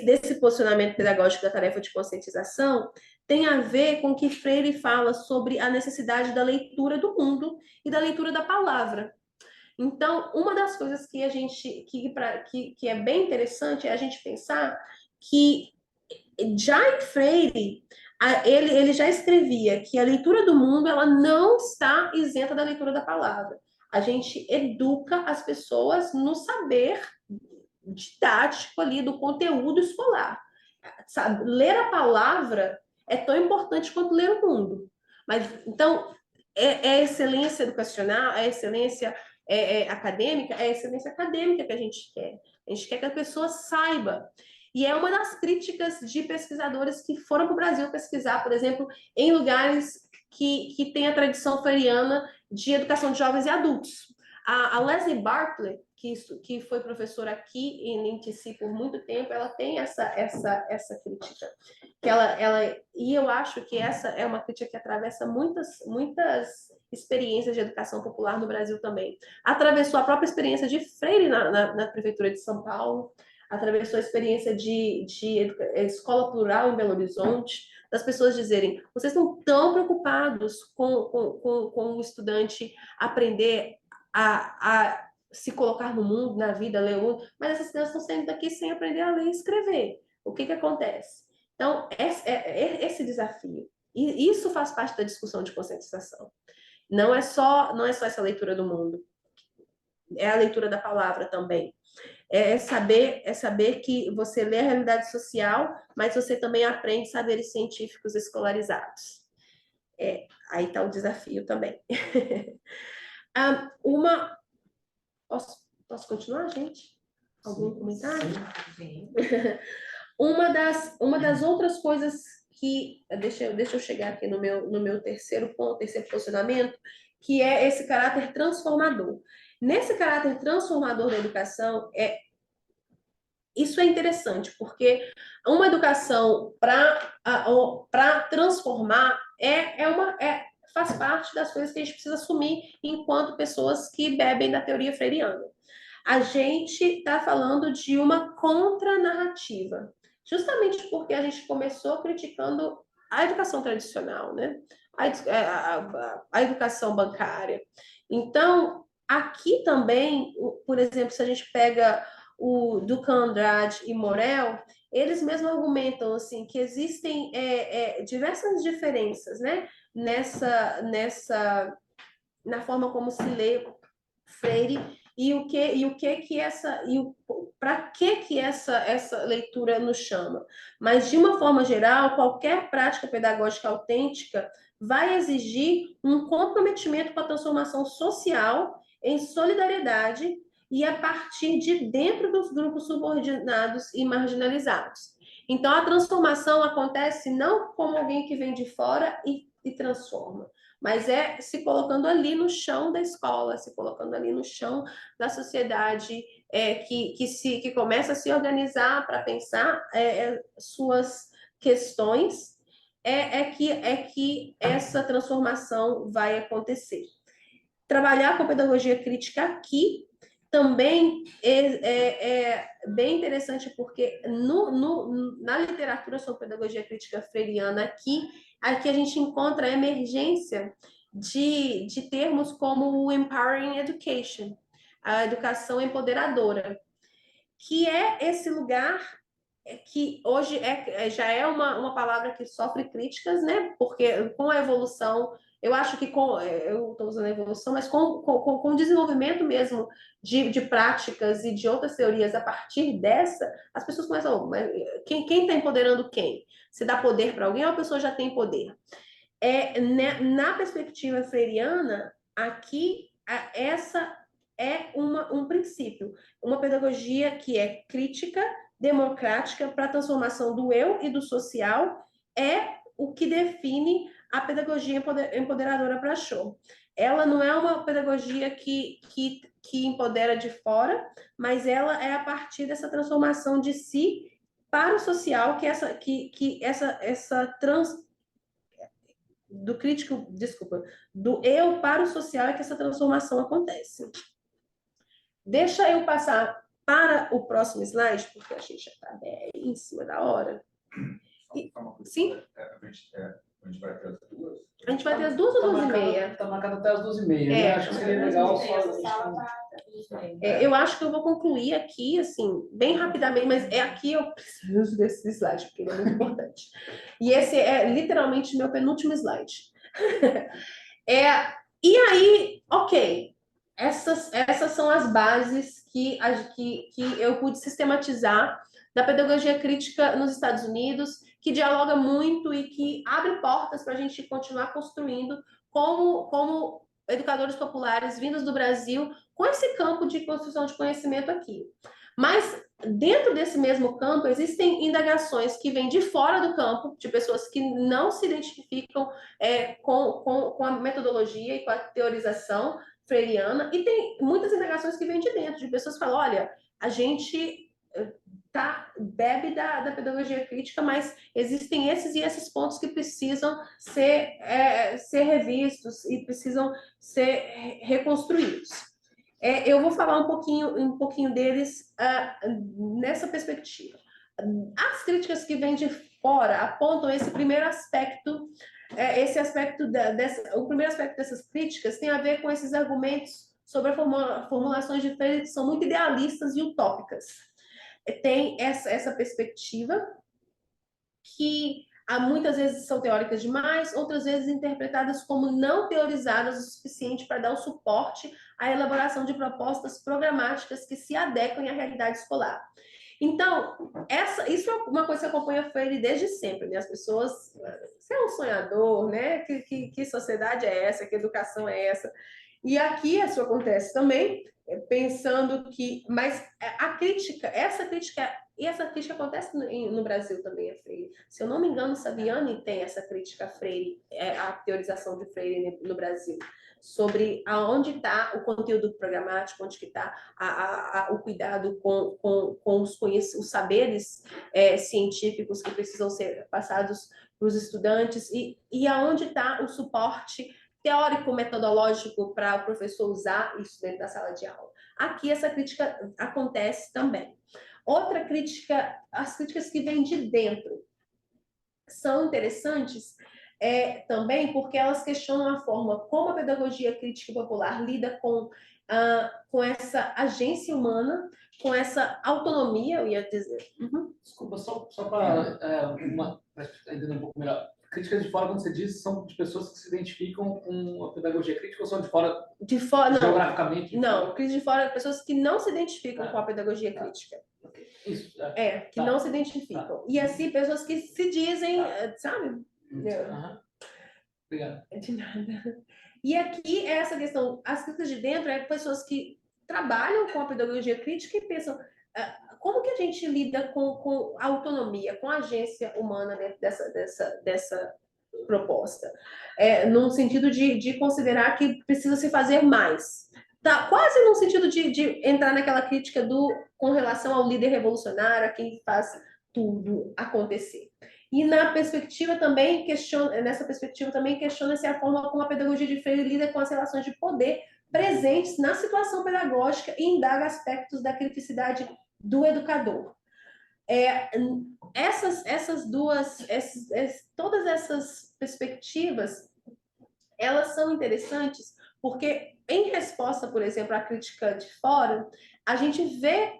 desse posicionamento pedagógico da tarefa de conscientização tem a ver com que Freire fala sobre a necessidade da leitura do mundo e da leitura da palavra. Então, uma das coisas que a gente que é bem interessante é a gente pensar que já em Freire ele já escrevia que a leitura do mundo ela não está isenta da leitura da palavra. A gente educa as pessoas no saber didático ali do conteúdo escolar. Sabe? Ler a palavra é tão importante quanto ler o mundo. Mas então é a excelência educacional, é a excelência acadêmica, é a excelência acadêmica que a gente quer. A gente quer que a pessoa saiba. E é uma das críticas de pesquisadores que foram para o Brasil pesquisar, por exemplo, em lugares que tem a tradição freiriana de educação de jovens e adultos. A Leslie Bartlett, que foi professora aqui em TC por muito tempo, ela tem essa crítica. E eu acho que essa é uma crítica que atravessa muitas experiências de educação popular no Brasil também. Atravessou a própria experiência de Freire na Prefeitura de São Paulo, atravessou a experiência de escola plural em Belo Horizonte, das pessoas dizerem, vocês não estão preocupados com o estudante aprender a se colocar no mundo, na vida, ler o mundo, mas essas crianças estão saindo daqui sem aprender a ler e escrever. O que acontece? Então, esse desafio. E isso faz parte da discussão de conscientização. Não é só essa leitura do mundo, é a leitura da palavra também. É saber que você lê a realidade social, mas você também aprende saberes científicos escolarizados. Aí está o desafio também. Posso continuar, gente? Algum comentário? Sim. Uma das outras coisas que... Deixa eu chegar aqui no meu terceiro ponto, terceiro posicionamento, que é esse caráter transformador. Nesse caráter transformador da educação, isso é interessante, porque uma educação para transformar faz parte das coisas que a gente precisa assumir enquanto pessoas que bebem da teoria freiriana. A gente está falando de uma contranarrativa, justamente porque a gente começou criticando a educação tradicional, né? A educação bancária. Então, aqui também, por exemplo, se a gente pega o Ducan Andrade e Morel, eles mesmos argumentam assim, que existem diversas diferenças, né? Na forma como se lê Freire para que essa leitura nos chama. Mas, de uma forma geral, qualquer prática pedagógica autêntica vai exigir um comprometimento com a transformação social em solidariedade e a partir de dentro dos grupos subordinados e marginalizados. Então, a transformação acontece não como alguém que vem de fora e transforma, mas se colocando ali no chão da escola, se colocando ali no chão da sociedade, que começa a se organizar para pensar suas questões, que essa transformação vai acontecer. Trabalhar com pedagogia crítica aqui também é bem interessante, porque na literatura sobre pedagogia crítica freiriana aqui a gente encontra a emergência de termos como o empowering education, a educação empoderadora, que é esse lugar que hoje já é uma palavra que sofre críticas, né? Porque com a evolução, eu acho que eu estou usando a evolução, mas com o desenvolvimento mesmo de práticas e de outras teorias a partir dessa, as pessoas começam, mas quem está empoderando quem? Se dá poder para alguém ou a pessoa já tem poder? Na perspectiva freiriana, aqui, essa é um princípio, uma pedagogia que é crítica, democrática para a transformação do eu e do social, é o que define a pedagogia empoderadora para Shaw. Ela não é uma pedagogia que empodera de fora, mas ela é a partir dessa transformação de si para o social, do eu para o social é que essa transformação acontece. Deixa eu passar para o próximo slide, porque a gente já está bem em cima da hora. Só uma coisa. Sim. A gente vai ter as duas? A gente vai ter as 2 ou 2h30? Tá marcado até as 2h30, né? É, Acho que seria tá legal marcado só a Essa gente sala não- tá Eu acho que eu vou concluir aqui, assim, bem rapidamente, mas é aqui eu preciso desse slide, porque ele é muito importante. E esse é literalmente meu penúltimo slide. E aí, ok, essas são as bases que eu pude sistematizar da pedagogia crítica nos Estados Unidos, que dialoga muito e que abre portas para a gente continuar construindo como educadores populares vindos do Brasil com esse campo de construção de conhecimento aqui. Mas dentro desse mesmo campo existem indagações que vêm de fora do campo, de pessoas que não se identificam com a metodologia e com a teorização freiriana, e tem muitas indagações que vêm de dentro, de pessoas que falam, olha, a gente bebe da pedagogia crítica, mas existem esses e esses pontos que precisam ser revistos e precisam ser reconstruídos. Eu vou falar um pouquinho deles nessa perspectiva. As críticas que vêm de fora apontam esse primeiro aspecto. O primeiro aspecto dessas críticas tem a ver com esses argumentos sobre formulações de Freire que são muito idealistas e utópicas. Tem essa perspectiva que muitas vezes são teóricas demais, outras vezes interpretadas como não teorizadas o suficiente para dar o suporte à elaboração de propostas programáticas que se adequem à realidade escolar. Então, isso é uma coisa que acompanha Freire desde sempre, né? As pessoas, você é um sonhador, né? Que sociedade é essa? Que educação é essa? E aqui isso acontece também, pensando que... Mas essa crítica acontece no Brasil também, a Freire. Se eu não me engano, Saviani tem essa crítica a Freire, a teorização de Freire no Brasil, sobre aonde está o conteúdo programático, onde que está o cuidado com os saberes científicos que precisam ser passados para os estudantes e aonde está o suporte teórico-metodológico para o professor usar isso dentro da sala de aula. Aqui essa crítica acontece também. Outra crítica, as críticas que vêm de dentro são interessantes também porque elas questionam a forma como a pedagogia crítica popular lida com essa agência humana, com essa autonomia, eu ia dizer. Uhum. Desculpa, só para entender um pouco melhor. Críticas de fora, quando você diz, são de pessoas que se identificam com a pedagogia crítica ou são de fora, geograficamente? Não, críticas de fora, pessoas que não se identificam com a pedagogia crítica. Isso, que não se identificam. E assim, pessoas que se dizem, sabe? Obrigado. De nada. E aqui é essa questão, as críticas de dentro pessoas que trabalham com a pedagogia crítica e pensam como que a gente lida com a autonomia, com a agência humana dentro dessa proposta. No sentido de considerar que precisa se fazer mais. Tá quase no sentido de entrar naquela crítica com relação ao líder revolucionário, a quem faz tudo acontecer. E nessa perspectiva também questiona-se a forma como a pedagogia de Freire lida com as relações de poder presentes na situação pedagógica e indaga aspectos da criticidade do educador. Todas essas perspectivas, elas são interessantes porque, em resposta, por exemplo, à crítica de fora, a gente vê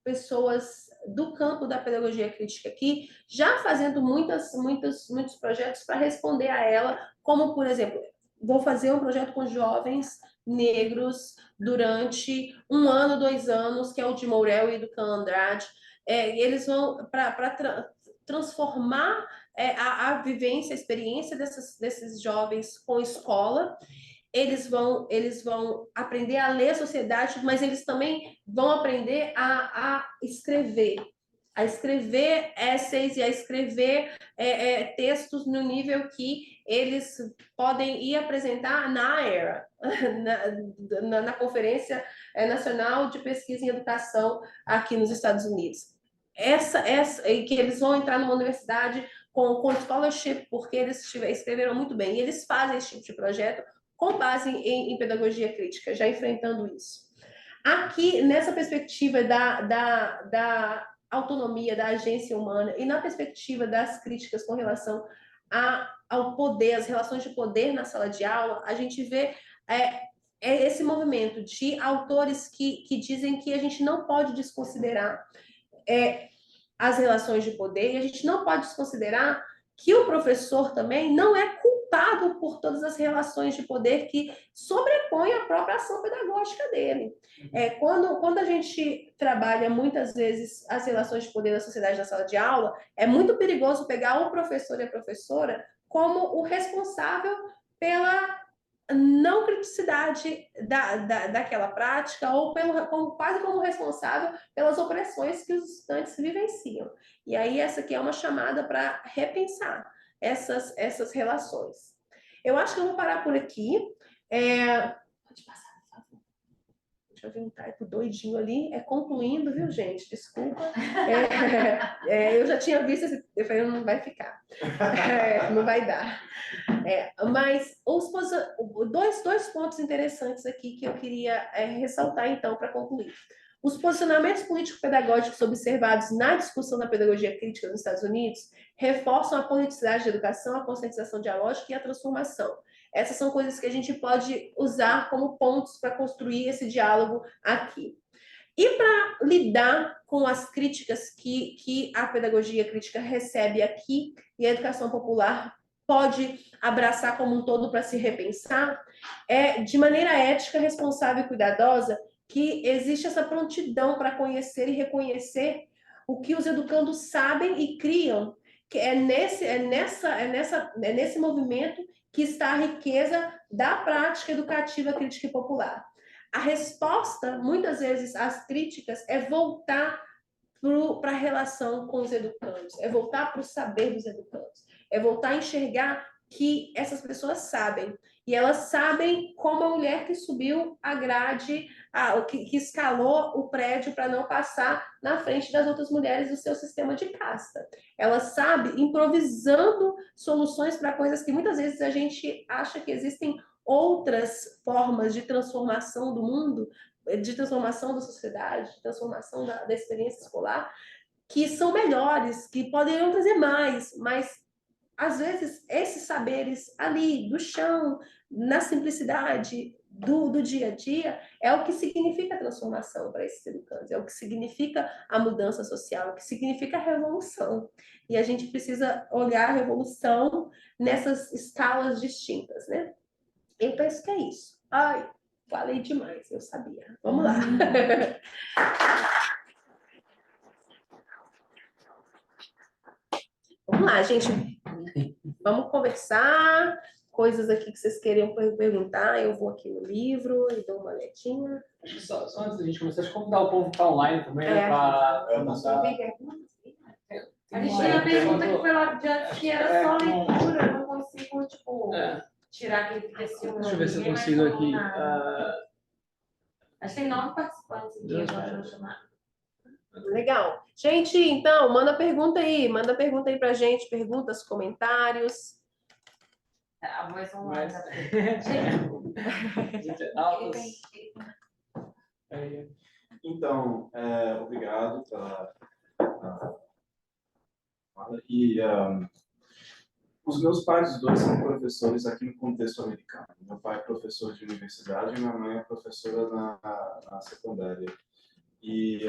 pessoas do campo da pedagogia crítica aqui já fazendo muitos projetos para responder a ela, como, por exemplo, vou fazer um projeto com jovens negros durante 1 ano, 2 anos, que é o de Mourel e do Can Andrade. Eles vão para transformar a vivência, a experiência desses jovens com escola. Eles vão aprender a ler a sociedade, mas eles também vão aprender a escrever essays e a escrever textos no nível que eles podem ir apresentar na ERA, na Conferência Nacional de Pesquisa em Educação aqui nos Estados Unidos. Que eles vão entrar numa universidade com scholarship, porque eles escreveram muito bem. E eles fazem esse tipo de projeto com base em pedagogia crítica, já enfrentando isso. Aqui, nessa perspectiva da autonomia, da agência humana, e na perspectiva das críticas com relação ao poder, as relações de poder na sala de aula, a gente vê esse movimento de autores que dizem que a gente não pode desconsiderar as relações de poder, e a gente não pode desconsiderar que o professor também não é culpado por todas as relações de poder que sobrepõem a própria ação pedagógica dele. Quando a gente trabalha muitas vezes as relações de poder da sociedade na sala de aula, é muito perigoso pegar o professor e a professora como o responsável pela não criticidade daquela prática ou quase como responsável pelas opressões que os estudantes vivenciam. E aí essa aqui é uma chamada para repensar essas relações. Eu acho que eu vou parar por aqui. Pode passar, por favor. Deixa eu ver um typo doidinho ali. Concluindo, viu, gente? Desculpa. Eu já tinha visto esse... Eu falei, não vai ficar. Não vai dar. Mas dois pontos interessantes aqui que eu queria ressaltar, então, para concluir. Os posicionamentos político-pedagógicos observados na discussão da pedagogia crítica nos Estados Unidos reforçam a politicidade da educação, a conscientização dialógica e a transformação. Essas são coisas que a gente pode usar como pontos para construir esse diálogo aqui. E para lidar com as críticas que a pedagogia crítica recebe aqui e a educação popular pode abraçar como um todo para se repensar, de maneira ética, responsável e cuidadosa, que existe essa prontidão para conhecer e reconhecer o que os educandos sabem e criam, que é nesse movimento que está a riqueza da prática educativa crítica e popular. A resposta, muitas vezes, às críticas é voltar para a relação com os educandos, é voltar para o saber dos educandos, é voltar a enxergar que essas pessoas sabem, e elas sabem como a mulher que subiu a grade, que escalou o prédio para não passar na frente das outras mulheres do seu sistema de casta. Ela sabe improvisando soluções para coisas que muitas vezes a gente acha que existem outras formas de transformação do mundo, de transformação da sociedade, de transformação da experiência escolar, que são melhores, que poderiam trazer mais, mas às vezes esses saberes ali, do chão, na simplicidade do dia a dia, é o que significa a transformação para esses educandos, é o que significa a mudança social, é o que significa a revolução. E a gente precisa olhar a revolução nessas escalas distintas, né? Eu penso que é isso. Ai, falei demais, eu sabia. Vamos lá. Vamos lá, gente. Vamos conversar. Coisas aqui que vocês queriam perguntar, eu vou aqui no livro e dou uma olhadinha. Acho que só antes da gente começar, acho que convidar o povo que está online também, né? Para mandar. A gente tinha uma pergunta que foi lá adiante, que era só leitura, eu não consigo, tipo, tirar aquele texto. Deixa eu ver se eu consigo aqui. Acho que tem 9 participantes aqui, agora vou chamar. Legal. Gente, então, manda pergunta aí pra gente, perguntas, comentários. A voz online. Então, obrigado pela fala. E os meus pais, os dois, são professores aqui no contexto americano. Meu pai é professor de universidade e minha mãe é professora na secundária. E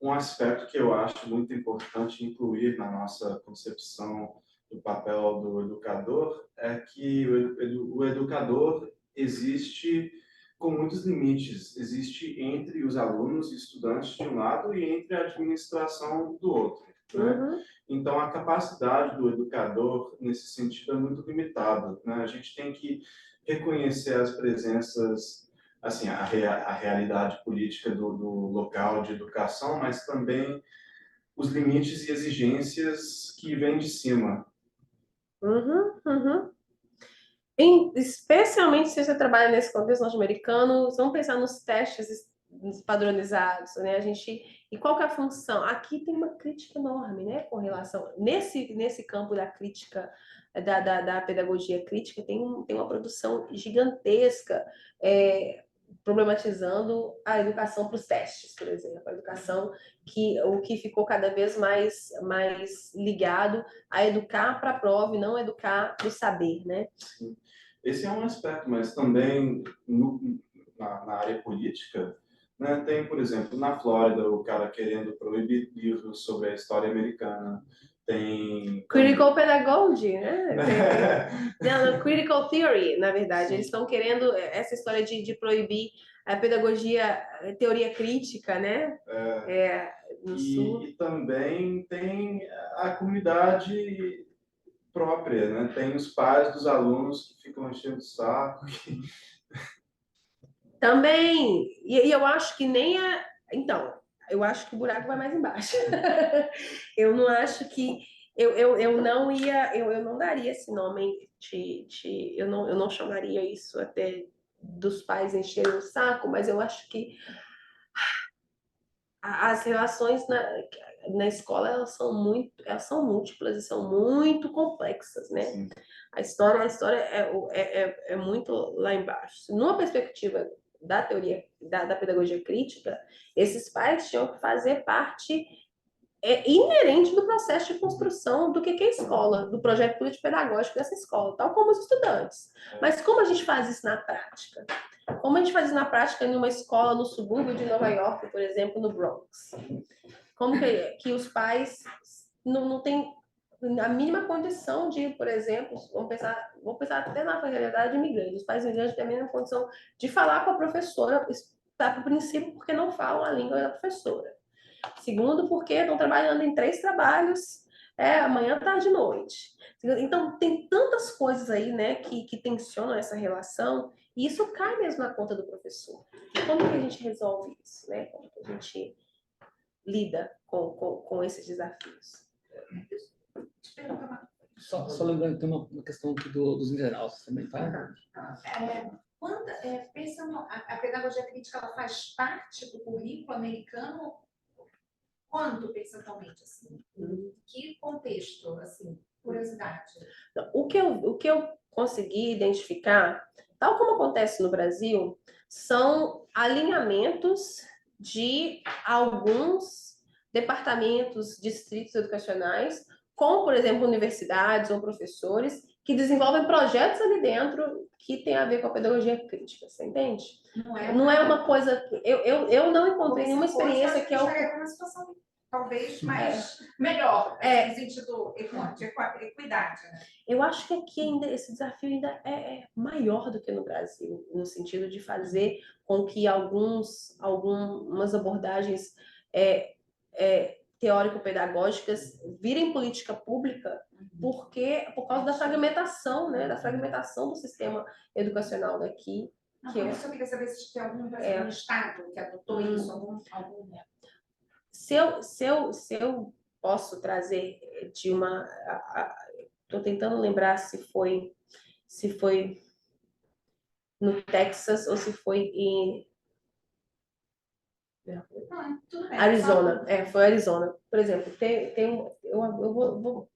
um aspecto que eu acho muito importante incluir na nossa concepção do papel do educador é que o educador existe com muitos limites. Existe entre os alunos e estudantes de um lado e entre a administração do outro. Né? Então, a capacidade do educador, nesse sentido, é muito limitada. Né? A gente tem que reconhecer as presenças, assim, a realidade política do local de educação, mas também os limites e exigências que vêm de cima. Especialmente se você trabalha nesse contexto norte-americano, vamos pensar nos testes padronizados, né? E qual que é a função? Aqui tem uma crítica enorme, né? Com relação nesse campo da crítica da pedagogia crítica tem uma produção gigantesca problematizando a educação para os testes, por exemplo, a educação o que ficou cada vez mais ligado a educar para a prova e não educar para o saber, né? Esse é um aspecto, mas também na área política, né, tem, por exemplo, na Flórida, o cara querendo proibir livros sobre a história americana, tem... Critical pedagogy, né? Não, critical theory, na verdade. Sim. Eles estão querendo essa história de proibir a pedagogia, a teoria crítica, né? No Sul. E também tem a comunidade própria, né? Tem os pais dos alunos que ficam enchendo o saco. Também. E eu acho que nem a. Então, eu acho que o buraco vai mais embaixo. Eu não acho que. Eu não ia. Eu não daria esse nome eu não chamaria isso até dos pais encherem o saco, mas eu acho que as relações na escola elas são múltiplas e são muito complexas, né? Sim. A história é muito lá embaixo. Numa perspectiva da teoria da pedagogia crítica, esses pais tinham que fazer parte inerente do processo de construção do que é a escola, do projeto político-pedagógico dessa escola, tal como os estudantes. Mas como a gente faz isso na prática? Como a gente faz isso na prática em uma escola no subúrbio de Nova York, por exemplo, no Bronx? Como que os pais não têm a mínima condição de, por exemplo, vamos pensar até na realidade imigrante, os pais imigrantes têm a mínima condição de falar com a professora, está para o princípio porque não falam a língua da professora. Segundo, porque estão trabalhando em 3 trabalhos, amanhã, tarde e noite. Então, tem tantas coisas aí, né, que tensionam essa relação, e isso cai mesmo na conta do professor. Como que a gente resolve isso, né? Como que a gente lida com esses desafios? Só lembrando que tem uma questão aqui dos internautas também, tá? Pensando, a pedagogia crítica ela faz parte do currículo americano? Quanto percentualmente, assim? Em que contexto, assim? Curiosidade. O que eu consegui identificar, tal como acontece no Brasil, são alinhamentos de alguns departamentos, distritos educacionais, com, por exemplo, universidades ou professores, que desenvolvem projetos ali dentro que tem a ver com a pedagogia crítica, você entende? Não é uma coisa... Eu não encontrei nenhuma experiência que é uma situação talvez mais melhor, no sentido de equidade, né? Eu acho que aqui ainda esse desafio ainda é maior do que no Brasil, no sentido de fazer com que algumas abordagens teórico-pedagógicas virem política pública, por causa da fragmentação, né, da fragmentação do sistema educacional daqui. Por isso eu queria saber se tem algum estado que adotou isso, algum... Se eu posso trazer de uma... Estou tentando lembrar se foi no Texas ou se foi em Arizona. Foi Arizona. Por exemplo, eu vou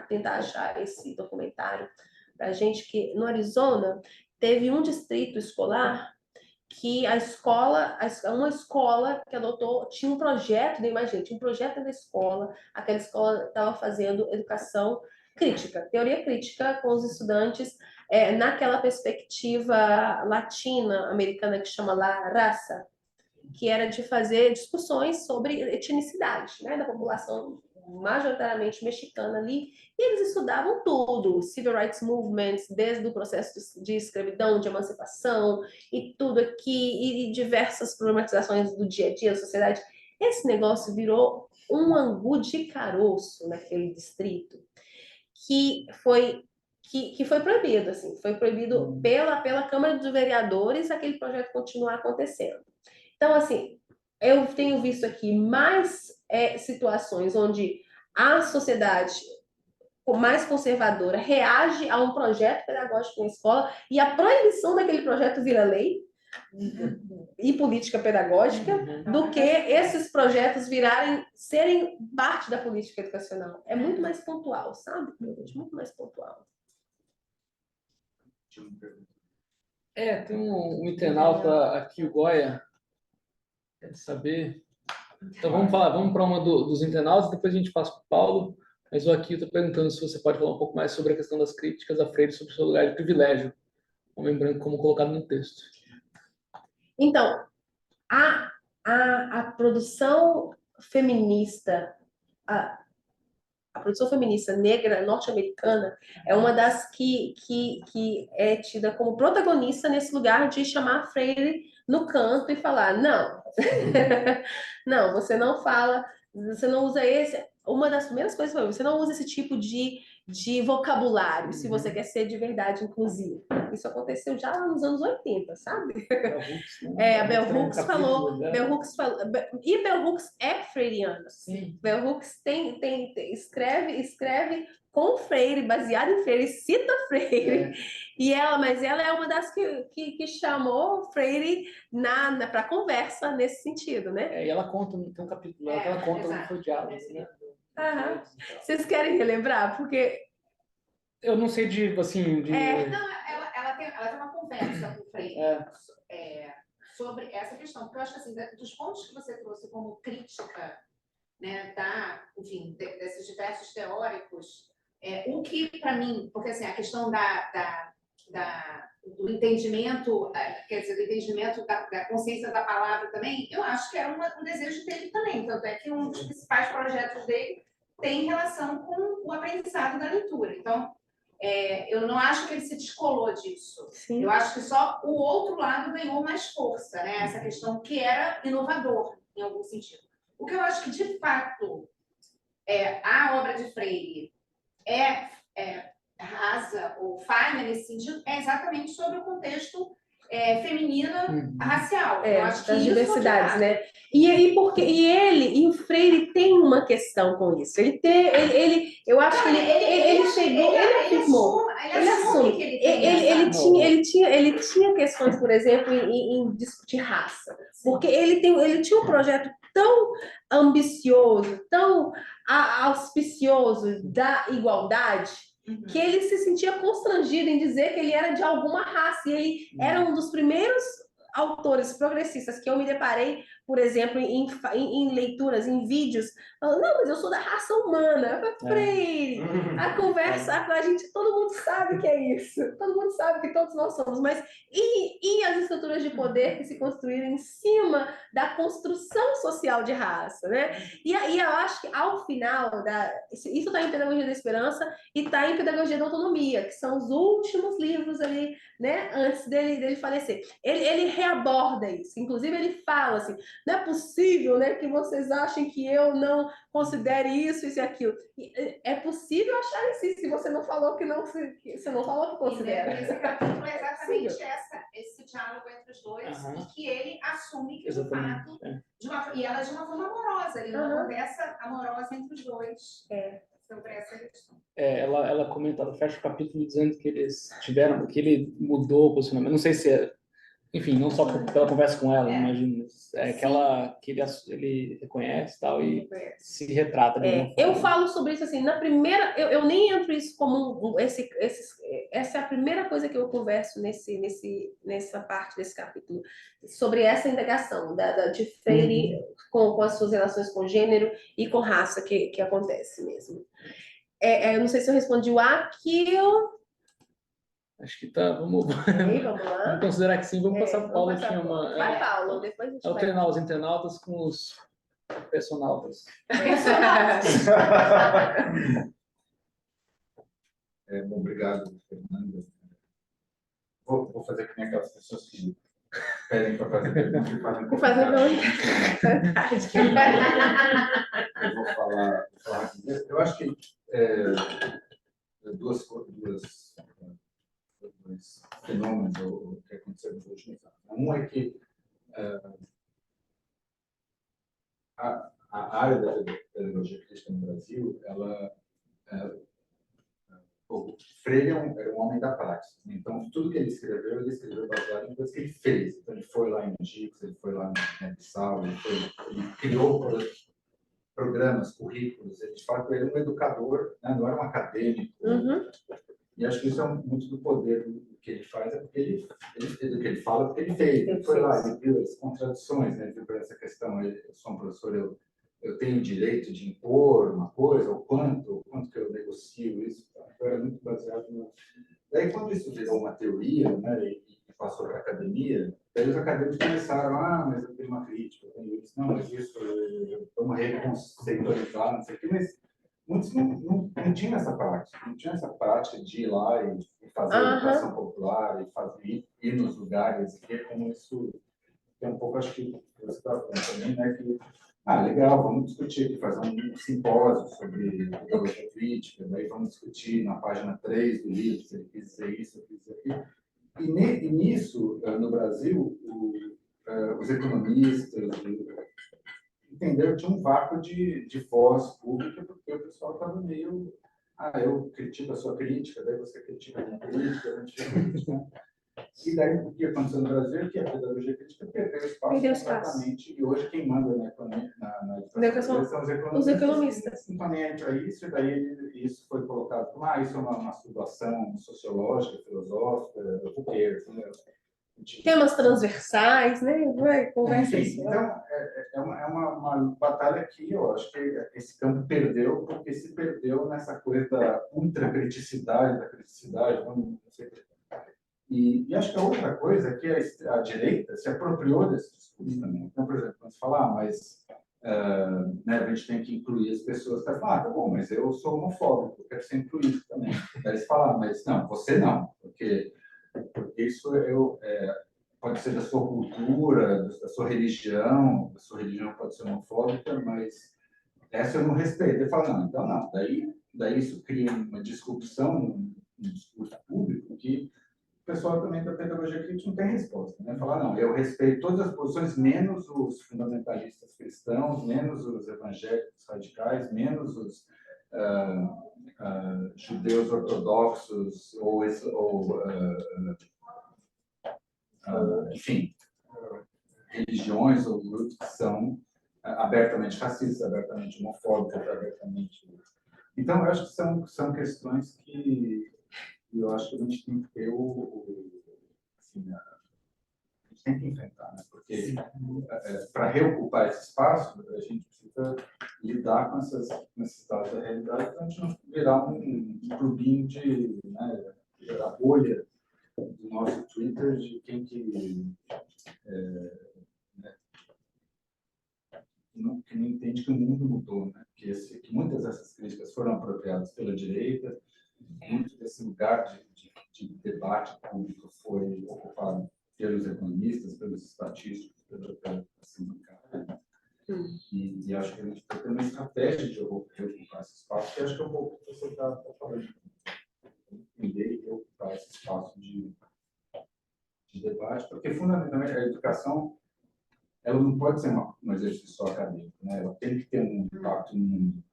tentar achar esse documentário para gente que no Arizona teve um distrito escolar que uma escola que adotou, tinha um projeto, imagina, tinha um projeto da escola, aquela escola estava fazendo educação crítica, teoria crítica com os estudantes naquela perspectiva latina, americana, que chama La Raça, que era de fazer discussões sobre etnicidade, né, da população majoritariamente mexicana ali, e eles estudavam tudo, civil rights movements, desde o processo de escravidão, de emancipação, e tudo aqui, e diversas problematizações do dia a dia da sociedade. Esse negócio virou um angu de caroço naquele distrito, que foi proibido, assim, foi proibido pela Câmara dos Vereadores aquele projeto continuar acontecendo. Então, assim, eu tenho visto aqui mais situações onde a sociedade mais conservadora reage a um projeto pedagógico na escola e a proibição daquele projeto vira lei e política pedagógica do que esses projetos serem parte da política educacional. É muito mais pontual, sabe? Muito mais pontual. Tem um internauta aqui, o Goya, quer saber. Então vamos para uma dos internautas, depois a gente passa para o Paulo. Mas o aqui está perguntando se você pode falar um pouco mais sobre a questão das críticas a Freire sobre o seu lugar de privilégio, homem branco, como colocado no texto. Então, a produção feminista, a produção feminista negra norte-americana é uma das que é tida como protagonista nesse lugar de chamar Freire no canto e falar, não, não, você não fala, você não usa esse. Uma das primeiras coisas foi, você não usa esse tipo de vocabulário se você quer ser de verdade inclusivo. Isso aconteceu já nos anos 80, sabe? A Bell Hooks falou, e Bell Hooks é freiriana. Sim. Bell Hooks escreve com Freire, baseado em Freire, cita Freire. Mas ela é uma das que chamou Freire para conversa nesse sentido, né? E ela conta, tem um capítulo lá que ela conta no seu diálogo, né? Vocês querem relembrar? Porque eu não sei assim, Não, ela tem uma conversa com o Freire sobre essa questão, porque eu acho que assim, dos pontos que você trouxe como crítica, né, enfim, desses diversos teóricos, o que para mim, porque assim, a questão do entendimento, quer dizer, do entendimento da consciência da palavra também, eu acho que era um desejo dele também, tanto é que um dos principais projetos dele tem relação com o aprendizado da leitura. Então, eu não acho que ele se descolou disso. Sim. Eu acho que só o outro lado ganhou mais força, né? Essa questão que era inovador, em algum sentido. O que eu acho que, de fato, a obra de Freire rasa ou falha nesse sentido, é exatamente sobre o contexto feminino racial. Eu acho que das isso diversidades, né? E o Freire tem uma questão com isso. Eu acho que ele chegou, ele afirmou, ele assume que ele tinha questões, por exemplo, em discutir raça, porque ele tinha um projeto tão ambicioso, tão auspicioso da igualdade, que ele se sentia constrangido em dizer que ele era de alguma raça, e ele era um dos primeiros autores progressistas que eu me deparei, por exemplo, em leituras, em vídeos, falando, não, mas eu sou da raça humana. Eu falei, Freire, a conversa, a gente, todo mundo sabe que é isso, todo mundo sabe que todos nós somos, mas e as estruturas de poder que se construíram em cima da construção social de raça, né? E aí eu acho que ao final, isso está em Pedagogia da Esperança e está em Pedagogia da Autonomia, que são os últimos livros ali, né, antes dele falecer. Ele reaborda isso, inclusive ele fala assim, não é possível, né, que vocês achem que eu não considere isso e aquilo. É possível achar isso, se você não falou que não, você não falou que considera. Esse capítulo é exatamente esse diálogo entre os dois, e que ele assume que, de fato, e ela de uma forma amorosa, ele uma conversa amorosa entre os dois. Sobre essa questão. Ela comenta, ela fecha o capítulo dizendo que que ele mudou o posicionamento. Não sei se enfim, não só pela conversa com ela, imagino, que ele reconhece tal, e se retrata. Eu falo sobre isso assim, na primeira, eu nem entro isso como essa é a primeira coisa que eu converso nessa parte desse capítulo, sobre essa indagação de Freire com as suas relações com gênero e com raça que acontece mesmo. Eu não sei se eu respondi o Aquilo. Acho que tá, vamos lá. Vamos considerar que sim, vamos passar para o Paulo. Vai, Paulo, depois a gente vai. Alternar os internautas com os personautas. Bom, obrigado, Fernanda. Vou fazer que nem aquelas pessoas que pedem para fazer pergunta e fazem Eu vou falar eu acho que dois fenômenos que aconteceram nos últimos anos. Um é que a área da pedagogia crítica no Brasil, o Freire era um homem da prática. Então, tudo que ele escreveu baseado em coisas que ele fez. Então, ele foi lá em Egito, ele foi lá em Bissau, ele criou programas, currículos. Ele, de fato, ele era um educador, né? Não era um acadêmico. E acho que isso é muito do poder do que ele faz, é porque do que ele fala, porque ele fez. Ele foi lá, ele viu as contradições, né? Ele viu essa questão. Eu sou um professor, eu tenho o direito de impor uma coisa, ou quanto que eu negocio isso. Então, era muito baseado no... Daí, quando isso virou uma teoria, né, e passou para a academia, daí os acadêmicos começaram, mas eu tenho uma crítica, eu tenho isso, não, mas isso, vamos reconceitualizar, não sei o quê, mas muitos não tinham essa prática, não tinham essa prática de ir lá e fazer educação popular, e fazer, ir nos lugares, e ver como isso é um pouco, acho que você está falando também, né, que legal, vamos discutir aqui, fazer um simpósio sobre pedagogia crítica, daí vamos discutir na página 3 do livro, se ele quis dizer isso, se ele quis dizer aquilo. E nisso, no Brasil, os economistas entenderam que tinha um vácuo de voz pública, porque o pessoal estava meio... eu critico a sua crítica, daí você critica a minha crítica, a gente critica. E daí, o que aconteceu no Brasil é que a pedagogia crítica perdeu espaço completamente. E hoje quem manda na educação são os economistas. Não estão nem aí para isso, e daí isso foi colocado como, isso é uma situação sociológica, filosófica, who cares, né? Temas transversais, né? Conversa isso. Então, é uma batalha que eu acho que esse campo perdeu, porque se perdeu nessa coisa da ultracriticidade, da criticidade, não sei. E acho que a outra coisa é que a direita se apropriou desse discurso também. Então, por exemplo, quando se fala, né, a gente tem que incluir as pessoas, tá falando, tá bom, mas eu sou homofóbico, eu quero ser incluído também. Daí se fala, mas não, você não, porque isso pode ser da sua cultura, da sua religião pode ser homofóbica, mas essa eu não respeito. Eu falo, não, então não. Daí isso cria uma disrupção no discurso público que o pessoal também da pedagogia crítica não tem resposta, né? Falar, não, eu respeito todas as posições, menos os fundamentalistas cristãos, menos os evangélicos radicais, menos os judeus ortodoxos, enfim, religiões ou grupos que são abertamente racistas, abertamente homofóbicos, abertamente... Então, eu acho que são questões que eu acho que a gente tem que ter assim, a gente tem que enfrentar, né? Porque para reocupar esse espaço, a gente precisa lidar com essas necessidades da realidade para a gente não virar um clubinho né, a bolha do nosso Twitter de quem que que não entende que o mundo mudou, né? Que muitas dessas críticas foram apropriadas pela direita, muito desse lugar de debate público foi ocupado pelos economistas, pelos estatísticos, pela bancária. E acho que a gente tem que ter uma estratégia de reocupar esse espaço, que acho que é um pouco o que você está falando. Entender e reocupar esse espaço de debate, porque, fundamentalmente, a educação ela não pode ser um exercício só acadêmico, né? Ela tem que ter um impacto no mundo.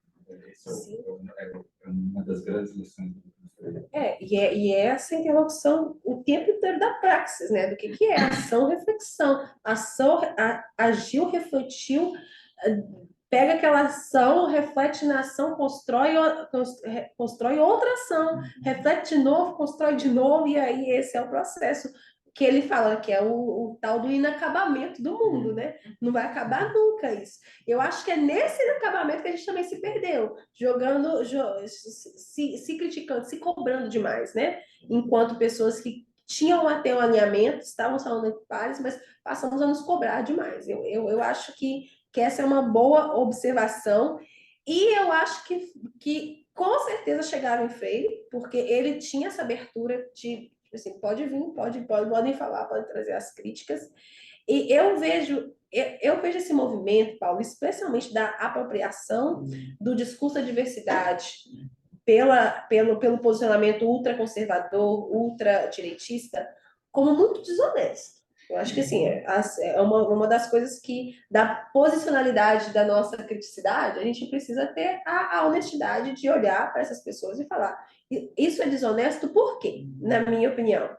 Essa é uma das grandes lições do Freire. E é essa interlocução o tempo inteiro da praxis, né? Do que é ação, reflexão. Agiu, refletiu, pega aquela ação, reflete na ação, constrói outra ação, reflete de novo, constrói de novo, e aí esse é o processo que ele fala, que é o tal do inacabamento do mundo, né? Não vai acabar nunca isso. Eu acho que é nesse inacabamento que a gente também se perdeu, se criticando, se cobrando demais, né? Enquanto pessoas que tinham até um alinhamento, estavam falando entre pares, mas passamos a nos cobrar demais. Eu acho que essa é uma boa observação, e eu acho que com certeza chegaram em Freire, porque ele tinha essa abertura de assim, pode vir, podem falar, podem trazer as críticas. E eu vejo esse movimento, Paulo, especialmente da apropriação do discurso da diversidade pelo posicionamento ultraconservador, ultradireitista, como muito desonesto. Eu acho que assim, é uma das coisas que, da posicionalidade da nossa criticidade, a gente precisa ter a honestidade de olhar para essas pessoas e falar: isso é desonesto por quê? Na minha opinião.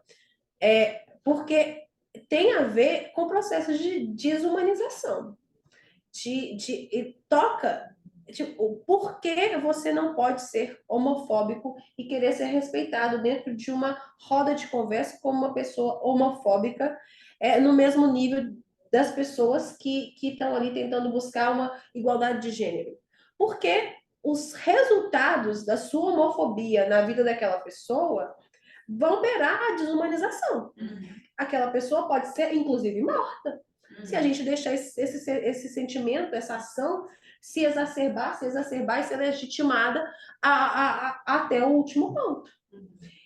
Porque tem a ver com processos de desumanização. Toca tipo, por que você não pode ser homofóbico e querer ser respeitado dentro de uma roda de conversa como uma pessoa homofóbica, no mesmo nível das pessoas que estão ali tentando buscar uma igualdade de gênero? Porque os resultados da sua homofobia na vida daquela pessoa vão beirar a desumanização. Aquela pessoa pode ser, inclusive, morta. Se a gente deixar esse sentimento, essa ação se exacerbar e ser legitimada até o último ponto.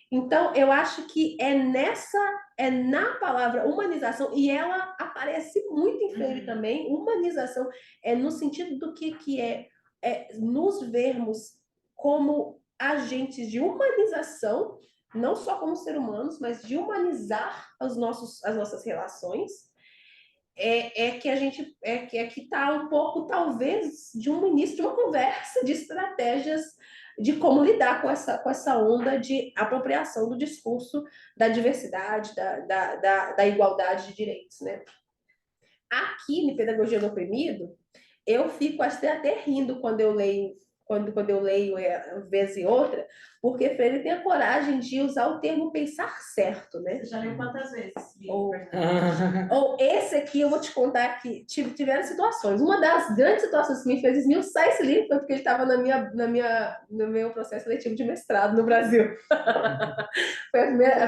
Então, eu acho que é na palavra humanização, e ela aparece muito em Freire também, humanização, no sentido do que é nos vermos como agentes de humanização, não só como ser humanos, mas de humanizar as nossas relações, que a gente que está um pouco, talvez, de um início de uma conversa de estratégias de como lidar com essa onda de apropriação do discurso da diversidade, da igualdade de direitos, né? Aqui, em Pedagogia do Oprimido, eu fico até rindo quando eu leio, quando eu leio vez e outra, porque Freire tem a coragem de usar o termo pensar certo, né? Você já leu quantas vezes? Ou esse aqui, eu vou te contar que tiveram situações. Uma das grandes situações que me fez esmiuçar esse livro foi porque ele estava no meu processo seletivo de mestrado no Brasil.